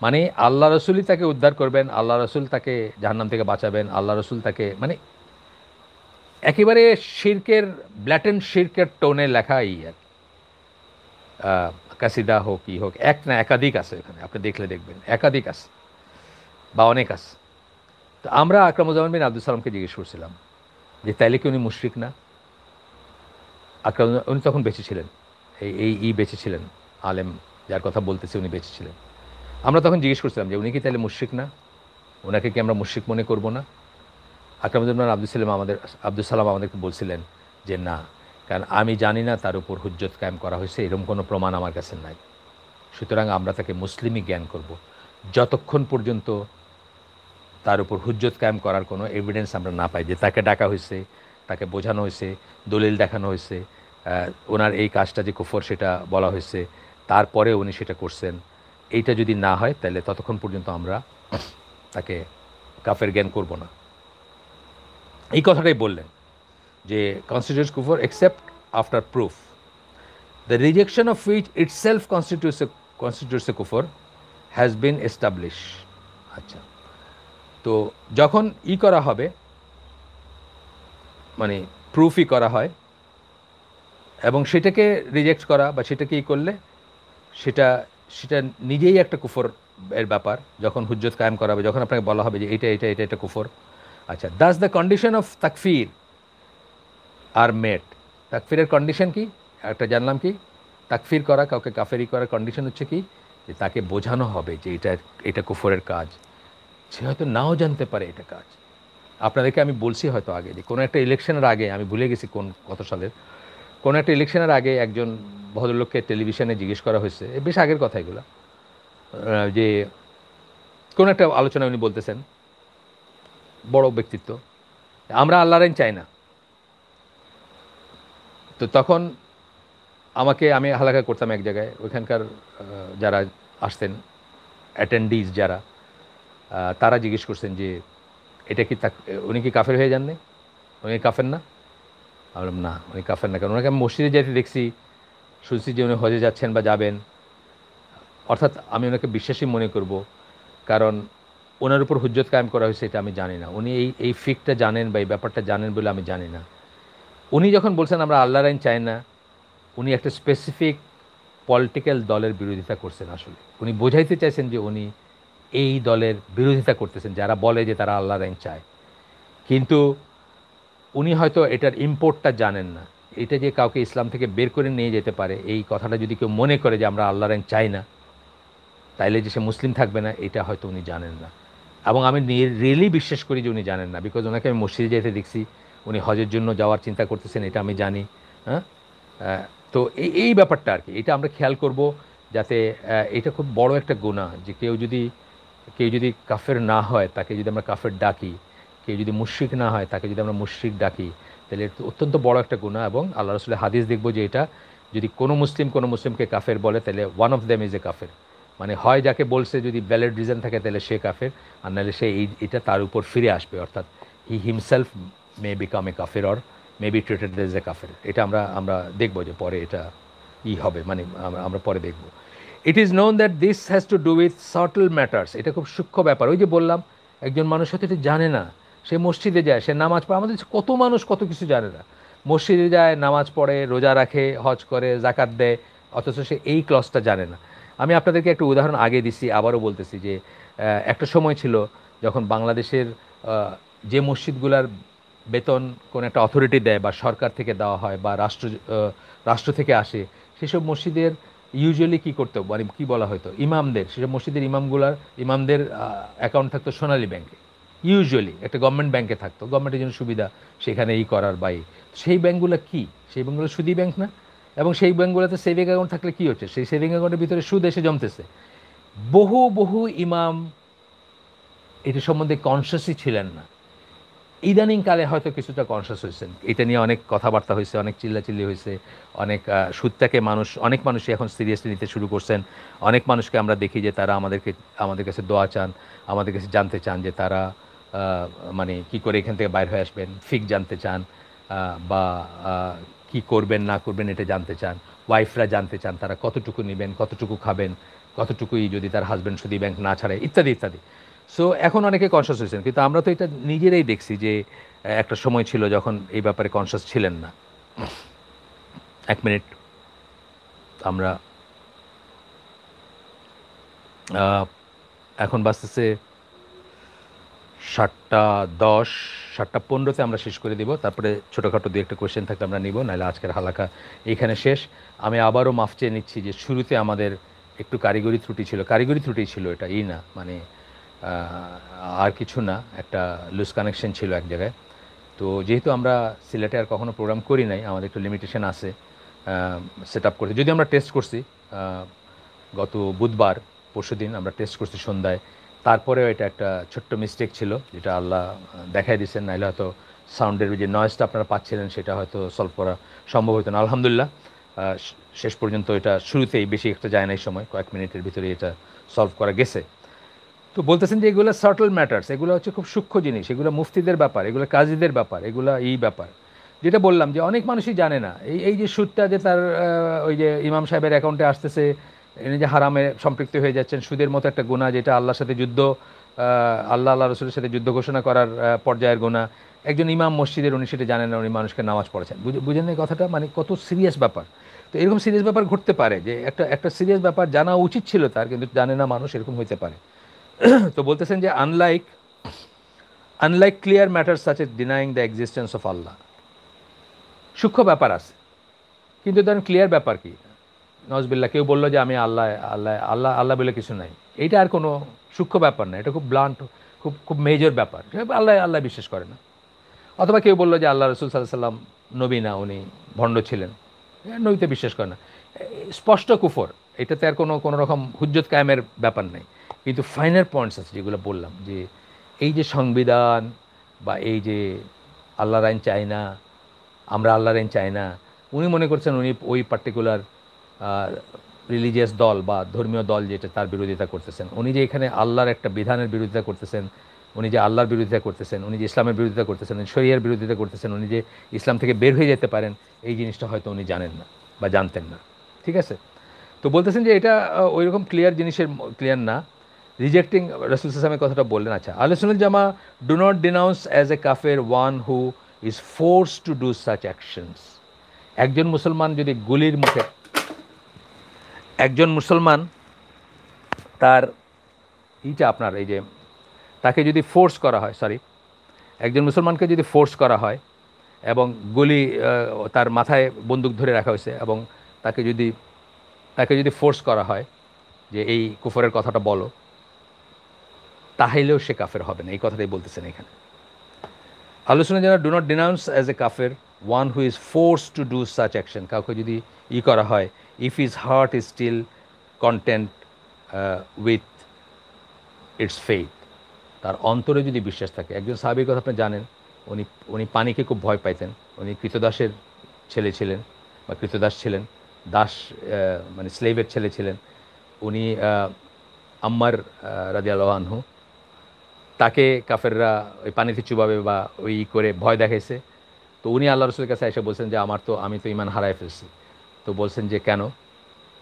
মানে আল্লাহ রসুলই তাকে উদ্ধার করবেন, আল্লাহ রসুল তাকে জাহান্নাম থেকে বাঁচাবেন, আল্লাহ রসুল তাকে, মানে একেবারে শিরকের, ব্ল্যাটেন্ট শিরকের টোনে লেখাই আর কাসিদা হোক ই হোক, এক না একাধিক আছে এখানে, আপনি দেখলে দেখবেন একাধিক আছে বা অনেক আছে। তো আমরা আকরামুজ্জামান বিন আব্দুল সালামকে জিজ্ঞেস করছিলাম যে তাইলে কি উনি মুশরিক না? উনি তখন বেঁচে ছিলেন, বেঁচে ছিলেন, আলেম যার কথা বলতেছে উনি বেঁচে ছিলেন। আমরা তখন জিজ্ঞেস করছিলাম যে উনি কি তাহলে মুশরিক না? ওনাকে কি আমরা মুশরিক মনে করব না? আকরামুজ্জামান আব্দুল সালাম আমাদেরকে বলছিলেন যে না, কারণ আমি জানি না তার উপর হুজ্জত কায়েম করা হয়েছে, এরকম কোনো প্রমাণ আমার কাছে নাই। সুতরাং আমরা তাকে মুসলিমই জ্ঞান করব যতক্ষণ পর্যন্ত তার উপর হুজ্জত কায়েম করার কোনো এভিডেন্স আমরা না পাই, যে তাকে ডাকা হয়েছে, তাকে বোঝানো হয়েছে, দলিল দেখানো হয়েছে, ওনার এই কাজটা যে কুফর সেটা বলা হয়েছে, তারপরে উনি সেটা করছেন। এইটা যদি না হয় তাহলে ততক্ষণ পর্যন্ত আমরা তাকে কাফের জ্ঞান করব না। এই কথাটাই বললেন যে কনস্টিটিউটস কুফর except after proof, the rejection of which itself constitutes a কুফর হ্যাজ বিন এস্টাবলিশ। আচ্ছা, তো যখন করা হবে, মানে প্রুফই করা হয়, এবং সেটাকে রিজেক্ট করা বা সেটাকে করলে সেটা সেটা নিজেই একটা কুফর এর ব্যাপার। যখন হুজ্জত কায়েম করা হবে, যখন আপনাকে বলা হবে যে এটা এটা এটা এটা কুফর। আচ্ছা, দাস দ্য কন্ডিশন অফ তাকফির আর মেট। তাকফিরের কন্ডিশন কি একটা জানলাম, কি তাকফির করা, কাউকে কাফেরি করার কন্ডিশন হচ্ছে কি, যে তাকে বোঝানো হবে যে এটা কুফরের কাজ। সে হয়তো নাও জানতে পারে এটা কাজ। আপনাদেরকে আমি বলছি হয়তো আগে, যে কোনো একটা ইলেকশনের আগে, আমি ভুলে গেছি কত সালের, কোনো একটা ইলেকশনের আগে একজন ভদ্রলোককে টেলিভিশনে জিজ্ঞেস করা হয়েছে, বেশ আগের কথা এগুলো, যে কোনো একটা আলোচনা উনি বলতেছেন, বড় ব্যক্তিত্ব, আমরা আল্লাহর আইন চাই না। তো তখন আমি হালাকা করতাম এক জায়গায়, ওইখানকার যারা আসতেন অ্যাটেন্ডিজ যারা, তারা জিজ্ঞেস করছেন যে এটা কি উনি কি কাফের হয়ে যাননি, উনি কাফের না? আমি বললাম না, উনি কাফের না। কারণ ওনাকে আমি মসজিদে যেতে দেখছি, শুনছি যে উনি হজে যাচ্ছেন বা যাবেন, অর্থাৎ আমি ওনাকে বিশ্বাসী মনে করব, কারণ ওনার উপর হুজ্জত কায়েম করা হয়েছে এটা আমি জানি না। উনি এই ফিকটা জানেন বা এই ব্যাপারটা জানেন বলে আমি জানি না। উনি যখন বলছেন আমরা আল্লাহর আইন চাই না, উনি একটা স্পেসিফিক পলিটিক্যাল দলের বিরোধিতা করছেন। আসলে উনি বোঝাইতে চাইছেন যে উনি এই দলের বিরোধিতা করতেছেন যারা বলে যে তারা আল্লাহর আইন চায়, কিন্তু উনি হয়তো এটার ইম্পোর্টটা জানেন না। এটা যে কাউকে ইসলাম থেকে বের করে নিয়ে যেতে পারে, এই কথাটা যদি কেউ মনে করে যে আমরা আল্লাহর আইন চাই না, তাইলে যে সে মুসলিম থাকবে না, এটা হয়তো উনি জানেন না। এবং আমি রিয়েলি বিশ্বাস করি যে উনি জানেন না, বিকজ ওনাকে আমি মসজিদে যেতে দেখছি, উনি হজের জন্য যাওয়ার চিন্তা করতেছেন, এটা আমি জানি। হ্যাঁ, তো এই ব্যাপারটা আর কি, এটা আমরা খেয়াল করব, যাতে এটা খুব বড় একটা গুনাহ, যে কেউ যদি কাফের না হয় তাকে যদি আমরা কাফের ডাকি, কেউ যদি মুশরিক না হয় তাকে যদি আমরা মুশরিক ডাকি, তাহলে এটা অত্যন্ত বড় একটা গুনাহ। এবং আল্লাহ রাসূলের হাদিস দেখব যে এটা যদি কোনো মুসলিমকে কাফের বলে, তাহলে one of them is a কাফের। মানে হয় যাকে বলছে যদি ভ্যালিড রিজন থাকে তাহলে সে কাফের, আর নাহলে সে এটা তার উপর ফিরে আসবে, অর্থাৎ he himself May become a কাফের or may be treated as a কাফের। এটা আমরা দেখব যে পরে এটা হবে, মানে আমরা পরে দেখব। It is known that this has to do with subtle matters. এটা খুব সূক্ষ্ম ব্যাপার। ওই যে বললাম, একজন মানুষ হয়তো এটা জানে না, সে মসজিদে যায়, সে নামাজ পড়ে। আমাদের কত মানুষ কত কিছু জানে না, মসজিদে যায়, নামাজ পড়ে, রোজা রাখে, হজ করে, জাকাত দেয়, অথচ সে এই ক্লজটা জানে না। আমি আপনাদেরকে একটা উদাহরণ আগে দিছি, আবারও বলতেছি, যে একটা সময় ছিল যখন বাংলাদেশের যে মসজিদগুলার বেতন কোনো একটা অথরিটি দেয় বা সরকার থেকে দেওয়া হয় বা রাষ্ট্র থেকে আসে, সেসব মসজিদের ইউজুয়ালি কী করতো, মানে কী বলা হয়তো, সেসব মসজিদের ইমামদের অ্যাকাউন্ট থাকতো সোনালী ব্যাংকে। ইউজুয়ালি একটা গভর্নমেন্ট ব্যাংকে থাকতো, গভর্নমেন্টের জন্য সুবিধা সেখানে করার সেই ব্যাংকগুলো কি, সেই ব্যাংকগুলো সুদী ব্যাংক না? এবং সেই ব্যাংকগুলোতে সেভিং অ্যাকাউন্ট থাকলে কী হচ্ছে, সেই সেভিং অ্যাকাউন্টের ভিতরে সুদ এসে জমতেছে। বহু ইমাম এটা সম্বন্ধে কনসিয়াসই ছিলেন না। ইদানিংকালে হয়তো কিছুটা কনসিয়াস হয়েছেন, এটা নিয়ে অনেক কথাবার্তা হয়েছে, অনেক চিল্লাচিল্লি হয়েছে, সুদটাকে অনেক মানুষই এখন সিরিয়াসলি নিতে শুরু করছেন। অনেক মানুষকে আমরা দেখি যে তারা আমাদের কাছে দোয়া চান, আমাদের কাছে জানতে চান যে তারা মানে কি করে এখান থেকে বাইর হয়ে আসবেন, ফিক জানতে চান, বা কি করবেন না করবেন এটা জানতে চান। ওয়াইফরা জানতে চান তারা কতটুকু নেবেন, কতটুকু খাবেন, কতটুকুই যদি তার হাজব্যান্ড সুদী ব্যাংক না ছাড়ে, ইত্যাদি ইত্যাদি। সো এখন অনেকে কনসিয়াস হয়েছেন, কিন্তু আমরা তো এটা নিজেরাই দেখছি যে একটা সময় ছিল যখন এই ব্যাপারে কনসিয়াস ছিলেন না। এক মিনিট, আমরা এখন বাজতেছে 7:10, 7:15-তে আমরা শেষ করে দিব। তারপরে ছোটোখাটো দু একটা কোয়েশ্চেন থাকলে আমরা নিব, নাহলে আজকের হালাকা এইখানে শেষ। আমি আবারও মাফ চেয়ে নিচ্ছি যে শুরুতে আমাদের একটু কারিগরি ত্রুটি ছিল, এটা না, মানে আর কিছু না, একটা লুজ কানেকশন ছিল এক জায়গায়। তো তো যেহেতু আমরা সিলেটে আর কখনো প্রোগ্রাম করি নাই, আমাদের একটু লিমিটেশন আছে সেট আপ করতে। যদি আমরা টেস্ট করছি গত বুধবার পরশুদিন আমরা টেস্ট করছি সন্ধ্যায়, তারপরেও এটা একটা ছোট্ট মিস্টেক ছিল যেটা আল্লাহ দেখাই দিয়েছেন, নাহলে হয়তো সাউন্ডের যে নয়েজটা আপনারা পাচ্ছিলেন সেটা হয়তো সলভ করা সম্ভব হতো না। আলহামদুলিল্লাহ শেষ পর্যন্ত এটা শুরুতেই বেশি একটা যায় না, এই সময় কয়েক মিনিটের ভিতরে এটা সলভ করা গেছে। তো বলতেছেন যে এগুলো সার্টল ম্যাটার্স, এগুলো হচ্ছে খুব সূক্ষ্ম জিনিস, এগুলো মুফতিদের ব্যাপার, এগুলো কাজীদের ব্যাপার, এগুলো এই ব্যাপার যেটা বললাম যে অনেক মানুষই জানে না। এই যে সুদটা যে তার ওই যে ইমাম সাহেবের অ্যাকাউন্টে আসতেছে, এনে যে হারামে সম্পৃক্ত হয়ে যাচ্ছেন, সুদের মতো একটা গুনাহ যেটা আল্লাহর সাথে যুদ্ধ, আল্লাহ রসুলের সাথে যুদ্ধ ঘোষণা করার পর্যায়ের গুনাহ। একজন ইমাম মসজিদের, উনি সেটা জানেন না, উনি মানুষকে নামাজ পড়াচ্ছেন। বুঝেন এই কথাটা, মানে কত সিরিয়াস ব্যাপার। তো এরকম সিরিয়াস ব্যাপার ঘটতে পারে যে একটা সিরিয়াস ব্যাপার জানা উচিত ছিল তার, কিন্তু জানে না মানুষ, এরকম হইতে পারে। তো বলতেছেন যে unlike clear matter such a denying the existence of Allah, সূক্ষ্ম ব্যাপার আছে কিন্তু ধরেন ক্লিয়ার ব্যাপার কি, নজবিল্লা কেউ বললো যে আমি আল্লাহ আল্লাহ আল্লাহ আল্লাহ বলে কিছু নাই, এইটা আর কোনো সূক্ষ্ম ব্যাপার না, এটা খুব ব্লান্ট, খুব খুব মেজর ব্যাপার, আল্লাহ আল্লাহ বিশ্বাস করে না। অথবা কেউ বললো যে আল্লাহ রসুল সাল্লাল্লাহু আলাইহি সাল্লাম নবী না, উনি ভণ্ড ছিলেন, নবীতে বিশ্বাস করে না, স্পষ্ট কুফর, এটাতে আর কোনো রকম হুজ্জত কায়েমের ব্যাপার নেই। কিন্তু ফাইনাল পয়েন্টস আছে যেগুলো বললাম, যে এই যে সংবিধান বা এই যে আল্লাহর আইন চাই না, আমরা আল্লাহর আইন চাই না, উনি মনে করছেন উনি ওই পার্টিকুলার রিলিজিয়াস দল বা ধর্মীয় দল যেটা তার বিরোধিতা করতেছেন। উনি যে এখানে আল্লাহর একটা বিধানের বিরোধিতা করতেছেন, উনি যে আল্লাহর বিরোধিতা করতেছেন, উনি যে ইসলামের বিরোধিতা করতেছেন, উনি শরিয়ার বিরোধিতা করতেছেন, উনি যে ইসলাম থেকে বের হয়ে যেতে পারেন, এই জিনিসটা হয়তো উনি জানেন না বা জানতেন না। ঠিক আছে, তো বলতেছেন যে এটা ওই রকম ক্লিয়ার জিনিসের ক্লিয়ার না। রিজেক্টিং রাসূল সাল্লাল্লাহু কথা বললেন। আচ্ছা, আহলে সুন্নাত জামা do not denounce as a কাফের one who is force to do such actions. একজন মুসলমান যদি গুলির মুখে, একজন মুসলমান তার আপনার এই যে তাকে যদি ফোর্স করা হয়, একজন মুসলমানকে যদি ফোর্স করা হয় এবং গুলি তার মাথায় বন্দুক ধরে রাখা হয়েছে এবং তাকে যদি ফোর্স করা হয় যে এই কুফরের কথাটা বলো, তাহলেও সে কাফের হবে না, এই কথাটাই বলতেছেন এখানে। আহলে সুন্নাত যারা do not denounce as a কাফের one who is force to do such action. কাউকে যদি করা হয়, if his heart is still content with its faith, তার অন্তরে যদি বিশ্বাস থাকে। একজন সাহাবীর কথা আপনি জানেন, উনি পানিকে খুব ভয় পাইতেন, উনি কৃতদাসের ছেলে ছিলেন বা কৃতদাস ছিলেন, দাস মানে স্লেভের ছেলে ছিলেন। উনি আম্মার রাদিয়াল্লাহু আনহু, তাকে কাফেররা ওই পানিতে চুবাবে বা ওই করে ভয় দেখাইছে। তো উনি আল্লাহ রসুলের কাছে এসে বলছেন যে আমি তো ঈমান হারায় ফেলছি। তো বলছেন যে কেন,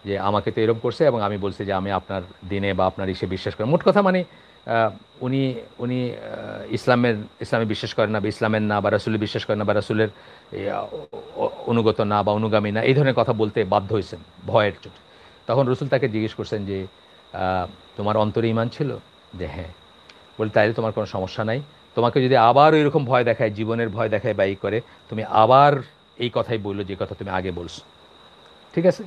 যে আমাকে তো এরকম করছে এবং আমি বলছি যে আমি আপনার দিনে বা আপনার ইসে বিশ্বাস করি। মোট কথা মানে উনি ইসলামে বিশ্বাস করেন না বা ইসলামের না বা রাসূলের বিশ্বাস করেন না বা রাসূলের অনুগত না বা অনুগামী না, এই ধরনের কথা বলতে বাধ্য হয়েছেন ভয়ের চোটে। তখন রসুল তাকে জিজ্ঞেস করছেন যে তোমার অন্তরে ঈমান ছিল? যে হ্যাঁ। বলে তাইলে তোমার কোনো সমস্যা নাই, তোমাকে যদি আবার ওই রকম ভয় দেখায়, জীবনের ভয় দেখায় বা করে, তুমি আবার এই কথাই বললো যে কথা তুমি আগে বলছো। ঠিক আছে,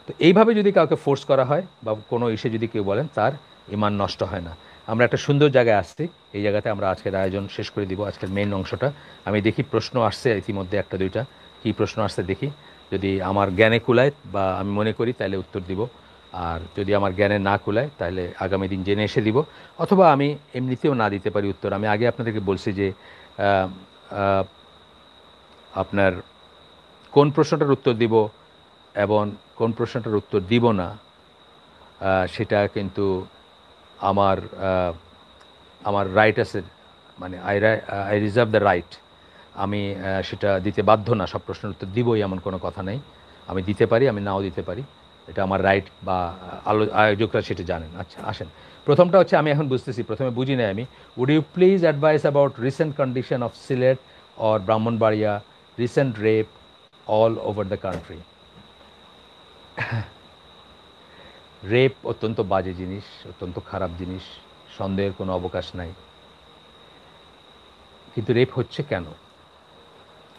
তো এইভাবে যদি কাউকে ফোর্স করা হয় বা কোনো ইস্যে যদি কেউ বলেন, তার ঈমান নষ্ট হয় না। আমরা একটা সুন্দর জায়গায় আসছি, এই জায়গাতে আমরা আজকের আয়োজন শেষ করে দিব, আজকের মেইন অংশটা। আমি দেখি প্রশ্ন আসছে ইতিমধ্যে একটা দুইটা, কী প্রশ্ন আসছে দেখি, যদি আমার জ্ঞানে কুলায় বা আমি মনে করি তাহলে উত্তর দিব, আর যদি আমার জ্ঞানে না কুলায় তাহলে আগামী দিন জেনে এসে দিব, অথবা আমি এমনিতেও না দিতে পারি উত্তর। আমি আগে আপনাদেরকে বলছি যে আপনার কোন প্রশ্নটার উত্তর দিব এবং কোন প্রশ্নটার উত্তর দিব না, সেটা কিন্তু আমার রাইট আছে, মানে আই রিজার্ভ দ্য রাইট। আমি সেটা দিতে বাধ্য না, সব প্রশ্নের উত্তর দিবই এমন কোনো কথা নেই। আমি দিতে পারি, আমি নাও দিতে পারি, এটা আমার রাইট, বা আয়োজকরা সেটা জানেন। আচ্ছা আসেন, প্রথমটা হচ্ছে, আমি এখন বুঝতেছি, প্রথমে বুঝি নাই আমি। Would you please advise about recent condition of Sylhet or Brahmanbaria, recent rape all over the country. Rape অত্যন্ত বাজে জিনিস, অত্যন্ত খারাপ জিনিস, সন্দেহের কোনো অবকাশ নাই। কিন্তু রেপ হচ্ছে কেন?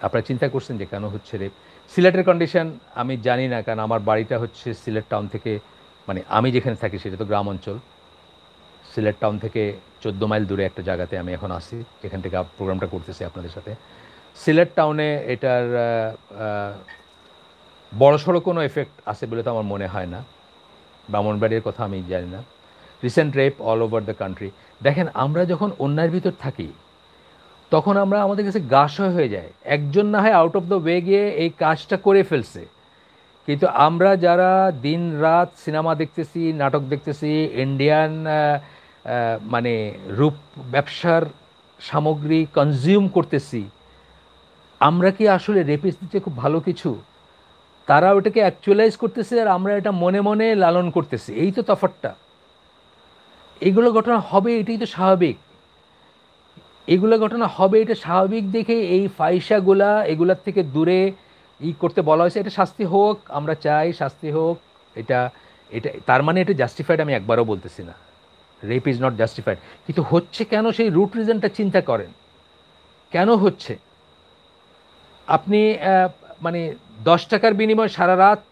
আপনারা চিন্তা করছেন যে কেন হচ্ছে রেপ? সিলেটের কন্ডিশন আমি জানি না, কারণ আমার বাড়িটা হচ্ছে সিলেট টাউন থেকে, মানে আমি যেখানে থাকি সেটা তো গ্রাম অঞ্চল। সিলেট টাউন থেকে 14 মাইল দূরে একটা জায়গাতে আমি এখন আসি, যেখান থেকে প্রোগ্রামটা করতেছি আপনাদের সাথে। সিলেট টাউনে এটার বড়সড় কোনো এফেক্ট আছে বলে তো আমার মনে হয় না। ব্রাহ্মণবাড়ির কথা আমি জানি না। Recent rape all over the country. দেখেন, আমরা যখন অন্যায়ের ভিতর থাকি তখন আমরা আমাদের কাছে গাসয় হয়ে যায়। একজন না হয় আউট অফ দ্য ওয়ে গিয়ে এই কাজটা করে ফেলছে, কিন্তু আমরা যারা দিন রাত সিনেমা দেখতেছি, নাটক দেখতেছি, ইন্ডিয়ান মানে রূপ ব্যবসার সামগ্রী কনজিউম করতেছি, আমরা কি আসলে রেপিস্ট দিচ্ছে খুব ভালো কিছু? তারা ওটাকে অ্যাকচুয়ালাইজ করতেছে আর আমরা এটা মনে মনে লালন করতেছি, এই তো তফাৎটা। এগুলো ঘটনা হবে, এটাই তো স্বাভাবিক। এগুলো ঘটনা হবে, এটা স্বাভাবিক দেখে এই ফাইসাগুলা এগুলার থেকে দূরে করতে বলা হয়েছে। এটা শাস্তি হোক, আমরা চাই শাস্তি হোক। এটা এটা তার মানে এটা জাস্টিফাইড আমি একবারও বলতেছি না, রেপ ইজ নট জাস্টিফাইড। কিন্তু হচ্ছে কেন, সেই রুট রিজনটা চিন্তা করেন, কেন হচ্ছে? আপনি মানে 10 টাকার বিনিময়ে সারা রাত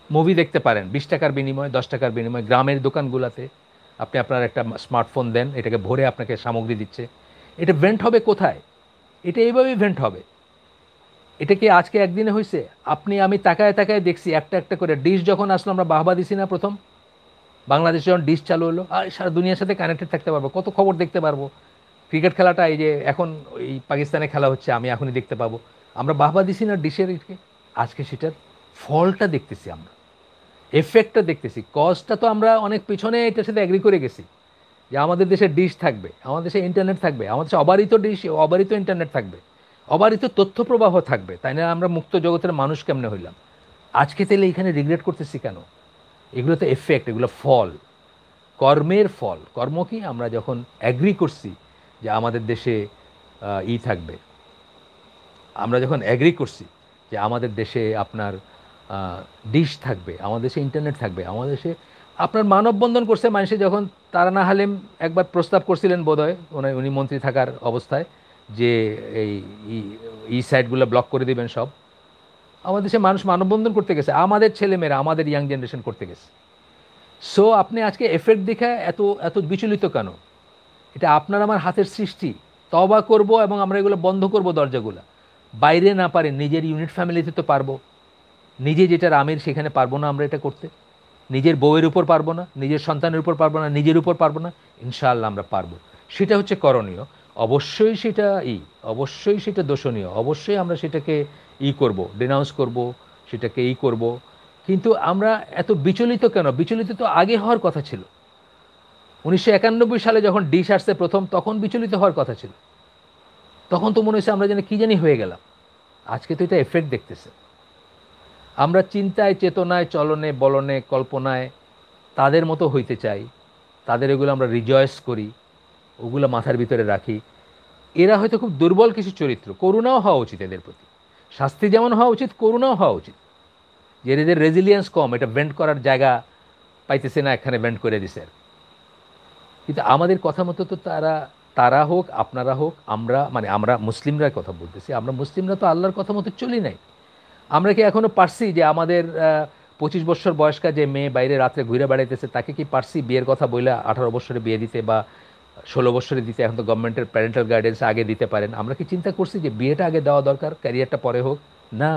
মুভি দেখতে পারেন, 20 টাকার বিনিময়ে, 10 টাকার বিনিময়ে। গ্রামের দোকানগুলোতে আপনি আপনার একটা স্মার্টফোন দেন, এটাকে ভরে আপনাকে সামগ্রী দিচ্ছে। এটা ভেন্ট হবে কোথায়? এটা এইভাবেই ভেন্ট হবে। এটা কি আজকে একদিনে হয়েছে? আমি তাকায় তাকায় দেখছি একটা একটা করে ডিশ যখন আসলো, আমরা বাহবা দিছি না প্রথম বাংলাদেশে যখন ডিশ চালু হলো, আর সারা দুনিয়ার সাথে কানেক্টেড থাকতে পারবো, কত খবর দেখতে পারবো। ক্রিকেট খেলাটা এই যে এখন এই পাকিস্তানে খেলা হচ্ছে, আমি এখনই দেখতে পাবো। আমরা বাহবা দিছি না ডিশের? আজকে সেটার ফলটা দেখতেছি আমরা, এফেক্টটা দেখতেছি। কজটা তো আমরা অনেক পিছনে এটার সাথে অ্যাগ্রি করে গেছি যে আমাদের দেশে ডিশ থাকবে, আমাদের দেশে ইন্টারনেট থাকবে, আমাদের দেশে অবারিত ডিশ, অবারিত ইন্টারনেট থাকবে, অবারিত তথ্য প্রবাহ থাকবে। তাই না? আমরা মুক্ত জগতের মানুষ কেমনে হইলাম? আজকে তাহলে এখানে রিগ্রেট করতেছি কেন? এগুলো তো এফেক্ট, এগুলো ফল, কর্মের ফল। কর্ম কি? আমরা যখন অ্যাগ্রি করছি যে আমাদের দেশে থাকবে, আমরা যখন অ্যাগ্রি করছি যে আমাদের দেশে আপনার ডিশ থাকবে, আমাদের দেশে ইন্টারনেট থাকবে, আমাদের দেশে আপনার মানববন্ধন করছে মানুষে। যখন তারানা হালিম একবার প্রস্তাব করছিলেন বোধহয়, উনি মন্ত্রী থাকার অবস্থায়, যে এই সাইটগুলো ব্লক করে দিবেন সব, আমাদের দেশে মানুষ মানববন্ধন করতে গেছে, আমাদের ছেলেমেয়েরা, আমাদের ইয়াং জেনারেশন করতে গেছে। সো আপনি আজকে এফেক্ট দেখে এত এত বিচলিত কেন? এটা আপনার আমার হাতের সৃষ্টি। তওবা করব এবং আমরা এগুলো বন্ধ করব দরজাগুলো। বাইরে না পারে, নিজের ইউনিট ফ্যামিলিতে তো পারবো। নিজে যেটার আমির সেখানে পারবো না আমরা এটা করতে? নিজের বউয়ের উপর পারবো না, নিজের সন্তানের উপর পারবো না, নিজের উপর পারবো না? ইনশাআল্লাহ আমরা পারবো। সেটা হচ্ছে করণীয়। অবশ্যই সেটা অবশ্যই সেটা দোষণীয়, অবশ্যই আমরা সেটাকে করব, ডিনাউন্স করব, সেটাকে করব। কিন্তু আমরা এত বিচলিত কেন? বিচলিত তো আগে হওয়ার কথা ছিল। 1991 সালে যখন ডিশ আসছে প্রথম, তখন বিচলিত হওয়ার কথা ছিল। তখন তো মনে হয়েছে আমরা যেন কী জানি হয়ে গেলাম। আজকে তো এটা এফেক্ট দেখতেছে। আমরা চিন্তায়, চেতনায়, চলনে, বলনে, কল্পনায় তাদের মতো হইতে চাই, তাদের এগুলো আমরা রিজয়েস করি, ওগুলো মাথার ভিতরে রাখি। এরা হয়তো খুব দুর্বল কিছু চরিত্র, করুণাও হওয়া উচিত এদের প্রতি। শাস্তি যেমন হওয়া উচিত, করুণাও হওয়া উচিত। যে এদের রেজিলিয়েন্স কম, এটা ভেন্ট করার জায়গা পাইতেছে না, এখানে ভেন্ট করে দিছে। কিন্তু আমাদের কথা মতো তো তারা হোক, আপনারা হোক, আমরা মুসলিমরা কথা বলতেছি, আমরা মুসলিমরা তো আল্লাহর কথা মতো চলি নাই। আমরা কি এখনও পারছি যে আমাদের 25 বছর বয়স্কা যে মেয়ে বাইরে রাত্রে ঘুরে বেড়াইতেছে, তাকে কি পারছি বিয়ের কথা বইলে 18 বছরে বিয়ে দিতে বা 16 বছরে দিতে? এখন তো গভর্নমেন্টের প্যারেন্টাল গাইডেন্স আগে দিতে পারেন। আমরা কি চিন্তা করছি যে বিয়েটা আগে দেওয়া দরকার, ক্যারিয়ারটা পরে হোক? না,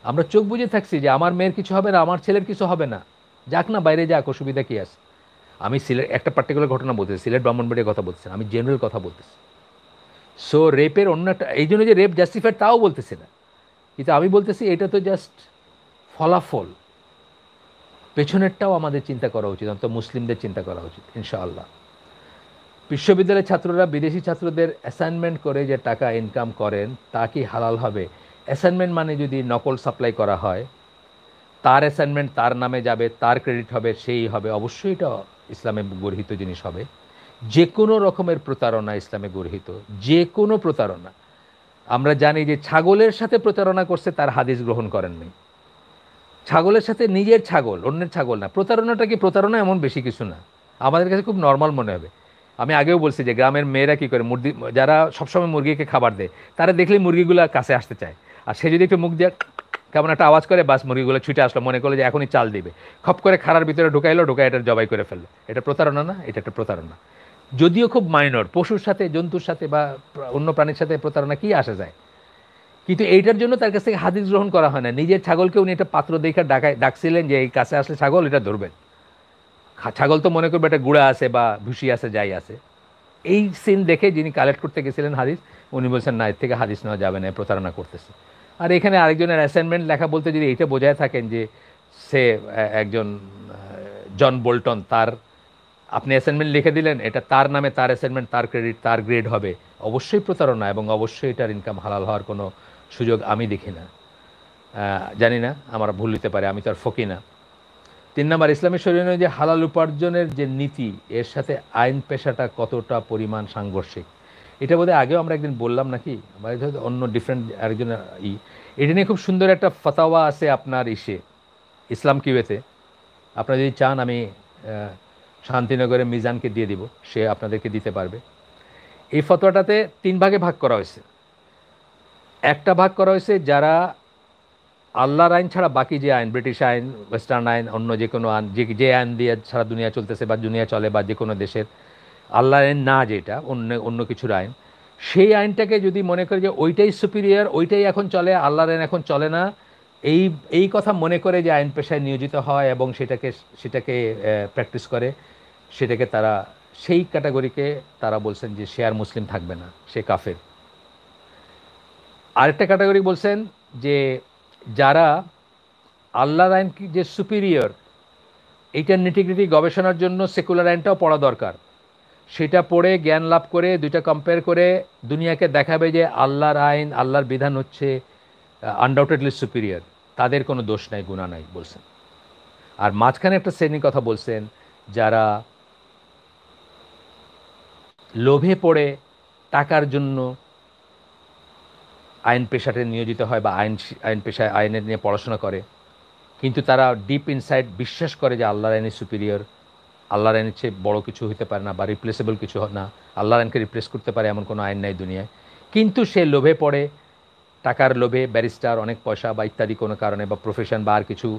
আমরা চোখ বুঝে থাকছি যে আমার মেয়ের কিছু হবে না, আমার ছেলের কিছু হবে না, যাক না, বাইরে যাক, অসুবিধা কী আছে? আমি সিলেট একটা পার্টিকুলার ঘটনা বলতেছি, সিলেট ব্রাহ্মণবাড়ির কথা বলতেছি, আমি জেনারেল কথা বলতেছি। সো রেপের অন্য একটা, এই জন্য যে রেপ জাস্টিফাইড তাও বলতেছি না, কিন্তু আমি বলতেছি এটা তো জাস্ট ফলাফল। পেছনেরটাও আমাদের চিন্তা করা উচিত, অন্তত মুসলিমদের চিন্তা করা উচিত ইনশাআল্লাহ। বিশ্ববিদ্যালয়ের ছাত্ররা বিদেশি ছাত্রদের অ্যাসাইনমেন্ট করে যে টাকা ইনকাম করেন, তা কি হালাল হবে? অ্যাসাইনমেন্ট মানে যদি নকল সাপ্লাই করা হয়, তার অ্যাসাইনমেন্ট তার নামে যাবে, তার ক্রেডিট হবে, সেই হবে, অবশ্যই এটা ইসলামে গর্হিত জিনিস হবে। যে কোনো রকমের প্রতারণা ইসলামে গর্হিত, যে কোনো প্রতারণা। আমরা জানি যে ছাগলের সাথে প্রতারণা করছে, তার হাদিস গ্রহণ করেননি। ছাগলের সাথে নিজের ছাগল, অন্যের ছাগল না। প্রতারণাটা কি? প্রতারণা এমন বেশি কিছু না, আমাদের কাছে খুব নর্মাল মনে হবে। আমি আগেও বলছি যে গ্রামের মেয়েরা কী করে, মুরগি, যারা সবসময় মুরগিকে খাবার দেয়, তারা দেখলেই মুরগিগুলো কাছে আসতে চায়। আর সে যদি একটু মুখ দিয়ে কেমন একটা আওয়াজ করে, বাস মুরগিগুলো ছুটে আসলো, মনে করলো যে এখনই চাল দিবে, খপ করে খাড়ার ভিতরে ঢুকাইলো, ঢুকাই এটা জবাই করে ফেললো। এটা প্রতারণা না? এটা একটা প্রতারণা। যদিও খুব মাইনর, পশুর সাথে জন্তুর সাথে বা অন্য প্রাণীর সাথে প্রতারণা কি আসা যায়, কিন্তু এইটার জন্য তার কাছ থেকে হাদিস গ্রহণ করা হয় না। নিজের ছাগলকে উনি একটা পাত্র দেখে ডাকছিলেন যে এই কাছে আসলে ছাগল এটা ধরবেন, ছাগল তো মনে করবে এটা গুঁড়া আছে বা ভুসি আছে যাই আছে। এই সিন দেখে যিনি কালেক্ট করতে গেছিলেন হাদিস, উনি বলছেন না, এর থেকে হাদিস নেওয়া যাবে না, প্রতারণা করতেছে। আর এখানে আরেকজনের অ্যাসাইনমেন্ট লেখা বলতে যদি এইটা বোঝায় থাকেন যে সে একজন জন বোল্টন, তার আপনি অ্যাসাইনমেন্ট লিখে দিলেন, এটা তার নামে, তার অ্যাসাইনমেন্ট, তার ক্রেডিট, তার গ্রেড হবে, অবশ্যই প্রতারণা এবং অবশ্যই এটার ইনকাম হালাল হওয়ার কোনো সুযোগ আমি দেখি না। জানি না, আমার ভুল হতে পারে, আমি তো আর ফকি না। 3 নম্বর, ইসলামী শরীয়ত অনুযায়ী হালাল উপার্জনের যে নীতি, এর সাথে আইন পেশাটা কতটা পরিমাণ সাংঘর্ষিক, এটা বোধহয় আগেও আমরা একদিন বললাম নাকি, আমার হয়তো অন্য ডিফারেন্ট আরেকজনের এটা নিয়ে খুব সুন্দর একটা ফতোয়া আছে আপনার ইসলাম কিউয়েতে। আপনারা যদি চান আমি শান্তিনগরে মিজানকে দিয়ে দিব, সে আপনাদেরকে দিতে পারবে। এই ফতোয়াটাতে 3 ভাগে ভাগ করা হয়েছে। একটা ভাগ করা হয়েছে যারা আল্লাহর আইন ছাড়া বাকি যে আইন, ব্রিটিশ আইন, ওয়েস্টার্ন আইন, অন্য যে কোনো আইন, যে আইন দিয়ে সারা দুনিয়া চলতেছে বা দুনিয়া চলে, বা যে কোনো দেশের আল্লাহর আইন না, যেটা অন্য অন্য কিছুর আইন, সেই আইনটাকে যদি মনে করে যে ওইটাই সুপিরিয়র, ওইটাই এখন চলে, আল্লাহর আইন এখন চলে না, এই এই কথা মনে করে যে আইন পেশায় নিয়োজিত হয় এবং সেটাকে প্র্যাকটিস করে, সেটাকে তারা, সেই ক্যাটাগরিকে তারা বলছেন যে সে আর মুসলিম থাকবে না, সে কাফের। আরেকটা ক্যাটাগরি বলছেন যে যারা আল্লাহর আইন যে সুপিরিয়র, এইটার নিটিগ্রিটি গবেষণার জন্য সেকুলার আইনটাও পড়া দরকার, সেটা পড়ে জ্ঞান লাভ করে দুইটা কম্পেয়ার করে দুনিয়াকে দেখাবে যে আল্লাহর আইন, আল্লাহর বিধান হচ্ছে আনডাউটেডলি সুপিরিয়র, তাদের কোনো দোষ নাই, গুনাহ নাই বলছেন। আর মাঝখানে একটা শ্রেণীর কথা বলছেন যারা লোভে পড়ে টাকার জন্য আইন পেশাতে নিয়োজিত হয় বা আইন পেশায় আইনের নিয়ে পড়াশোনা করে, কিন্তু তারা ডিপ ইনসাইড বিশ্বাস করে যে আল্লাহর আইন সুপিরিয়র, আল্লাহর আইনের চেয়ে বড় কিছু হতে পারে না বা রিপ্লেসেবল কিছু না, আল্লাহর আইনকে রিপ্লেস করতে পারে এমন কোনো আইন নাই দুনিয়ায়। কিন্তু সে লোভে পড়ে, টাকার লোভে, ব্যারিস্টার, অনেক পয়সা বা ইত্যাদি কোনো কারণে, বা প্রফেশন বা আর কিছু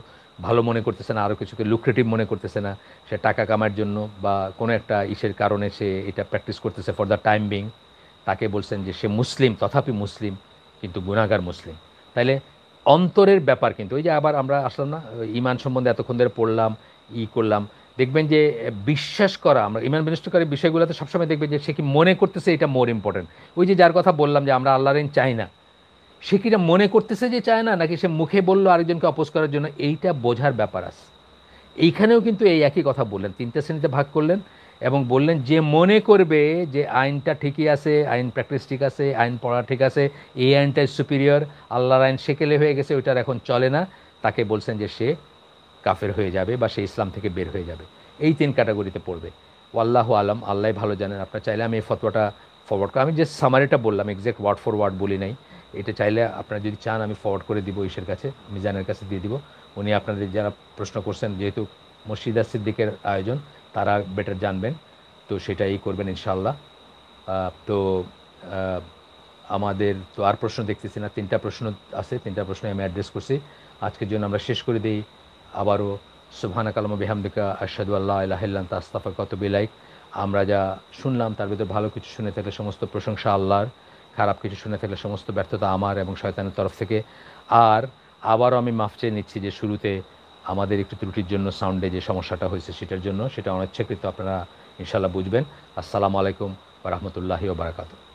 ভালো মনে করতেছে না, আরও কিছুকে লুক্রেটিভ মনে করতেছে না, সে টাকা কামার জন্য বা কোনো একটা ইসের কারণে সে এটা প্র্যাকটিস করতেছে ফর দ্য টাইম বিং, তাকে বলছেন যে সে মুসলিম, তথাপি মুসলিম কিন্তু গুনাহগার মুসলিম। তাইলে অন্তরের ব্যাপার, কিন্তু ওই যে আবার আমরা আসলাম না, ইমান সম্বন্ধে এতক্ষণ ধরে পড়লাম, করলাম, দেখবেন যে বিশ্বাস করা, আমরা ইমান বিনষ্টকারী বিষয়গুলোতে সবসময় দেখবেন যে সে কি মনে করতেছে, এটা মোর ইম্পর্টেন্ট। ওই যে যার কথা বললাম যে আমরা আল্লাহর আইন চাই না, সে কিটা মনে করতেছে যে চায় না, নাকি সে মুখে বললো আরেকজনকে অপোজ করার জন্য, এইটা বোঝার ব্যাপার আছে। এইখানেও কিন্তু এই একই কথা বললেন, 3টে শ্রেণীতে ভাগ করলেন এবং বললেন যে মনে করবে যে আইনটা ঠিকই আছে, আইন প্র্যাকটিস ঠিক আছে, আইন পড়া ঠিক আছে, এই আইনটাই সুপিরিয়র, আল্লাহর আইন সেকেলে হয়ে গেছে, ওইটার এখন চলে না, তাকে বলছেন যে সে কাফের হয়ে যাবে বা সে ইসলাম থেকে বের হয়ে যাবে। এই 3 ক্যাটাগরিতে পড়বে। আল্লাহু আলম, আল্লাহ ভালো জানেন। আপনার চাইলে আমি এই ফতোয়াটা ফরওয়ার্ড করে, আমি যে সামারিটা বললাম, এক্সাক্ট ওয়ার্ড ফর ওয়ার্ড বলি নাই, এটা চাইলে আপনারা যদি চান আমি ফরওয়ার্ড করে দিব ইসের কাছে, মিজানের কাছে দিয়ে দিব। উনি আপনাদের যারা প্রশ্ন করছেন, যেহেতু মসজিদা সিদ্দিকের আয়োজন, তারা বেটার জানবেন, তো সেটাই করবেন ইনশাআল্লাহ। তো আমাদের তো আর প্রশ্ন দেখতেছি না, 3টা প্রশ্ন আছে, 3টা প্রশ্ন আমি অ্যাড্রেস করছি। আজকের জন্য আমরা শেষ করে দিই। আবারও সুবহানাকা আল্লাহুম্মা বিহামদিকা আশহাদু আল্লা ইলাহা ইল্লা আনতা আস্তাগফিরুকা ওয়া আতুবু ইলাইক। আমরা যা শুনলাম তার ভিতর ভালো কিছু শুনে থাকলে সমস্ত প্রশংসা আল্লাহর, খারাপ কিছু শুনে থাকলে সমস্ত ব্যর্থতা আমার এবং শয়তানের তরফ থেকে। আর আবারও আমি মাফ চেয়ে নিচ্ছি যে শুরুতে আমাদের একটু ত্রুটির জন্য সাউন্ডে যে সমস্যাটা হয়েছে সেটার জন্য, সেটা অনিচ্ছাকৃত, আপনারা ইনশাআল্লাহ বুঝবেন। আসসালামু আলাইকুম ওয়া রাহমাতুল্লাহি ওয়া বারাকাতুহু।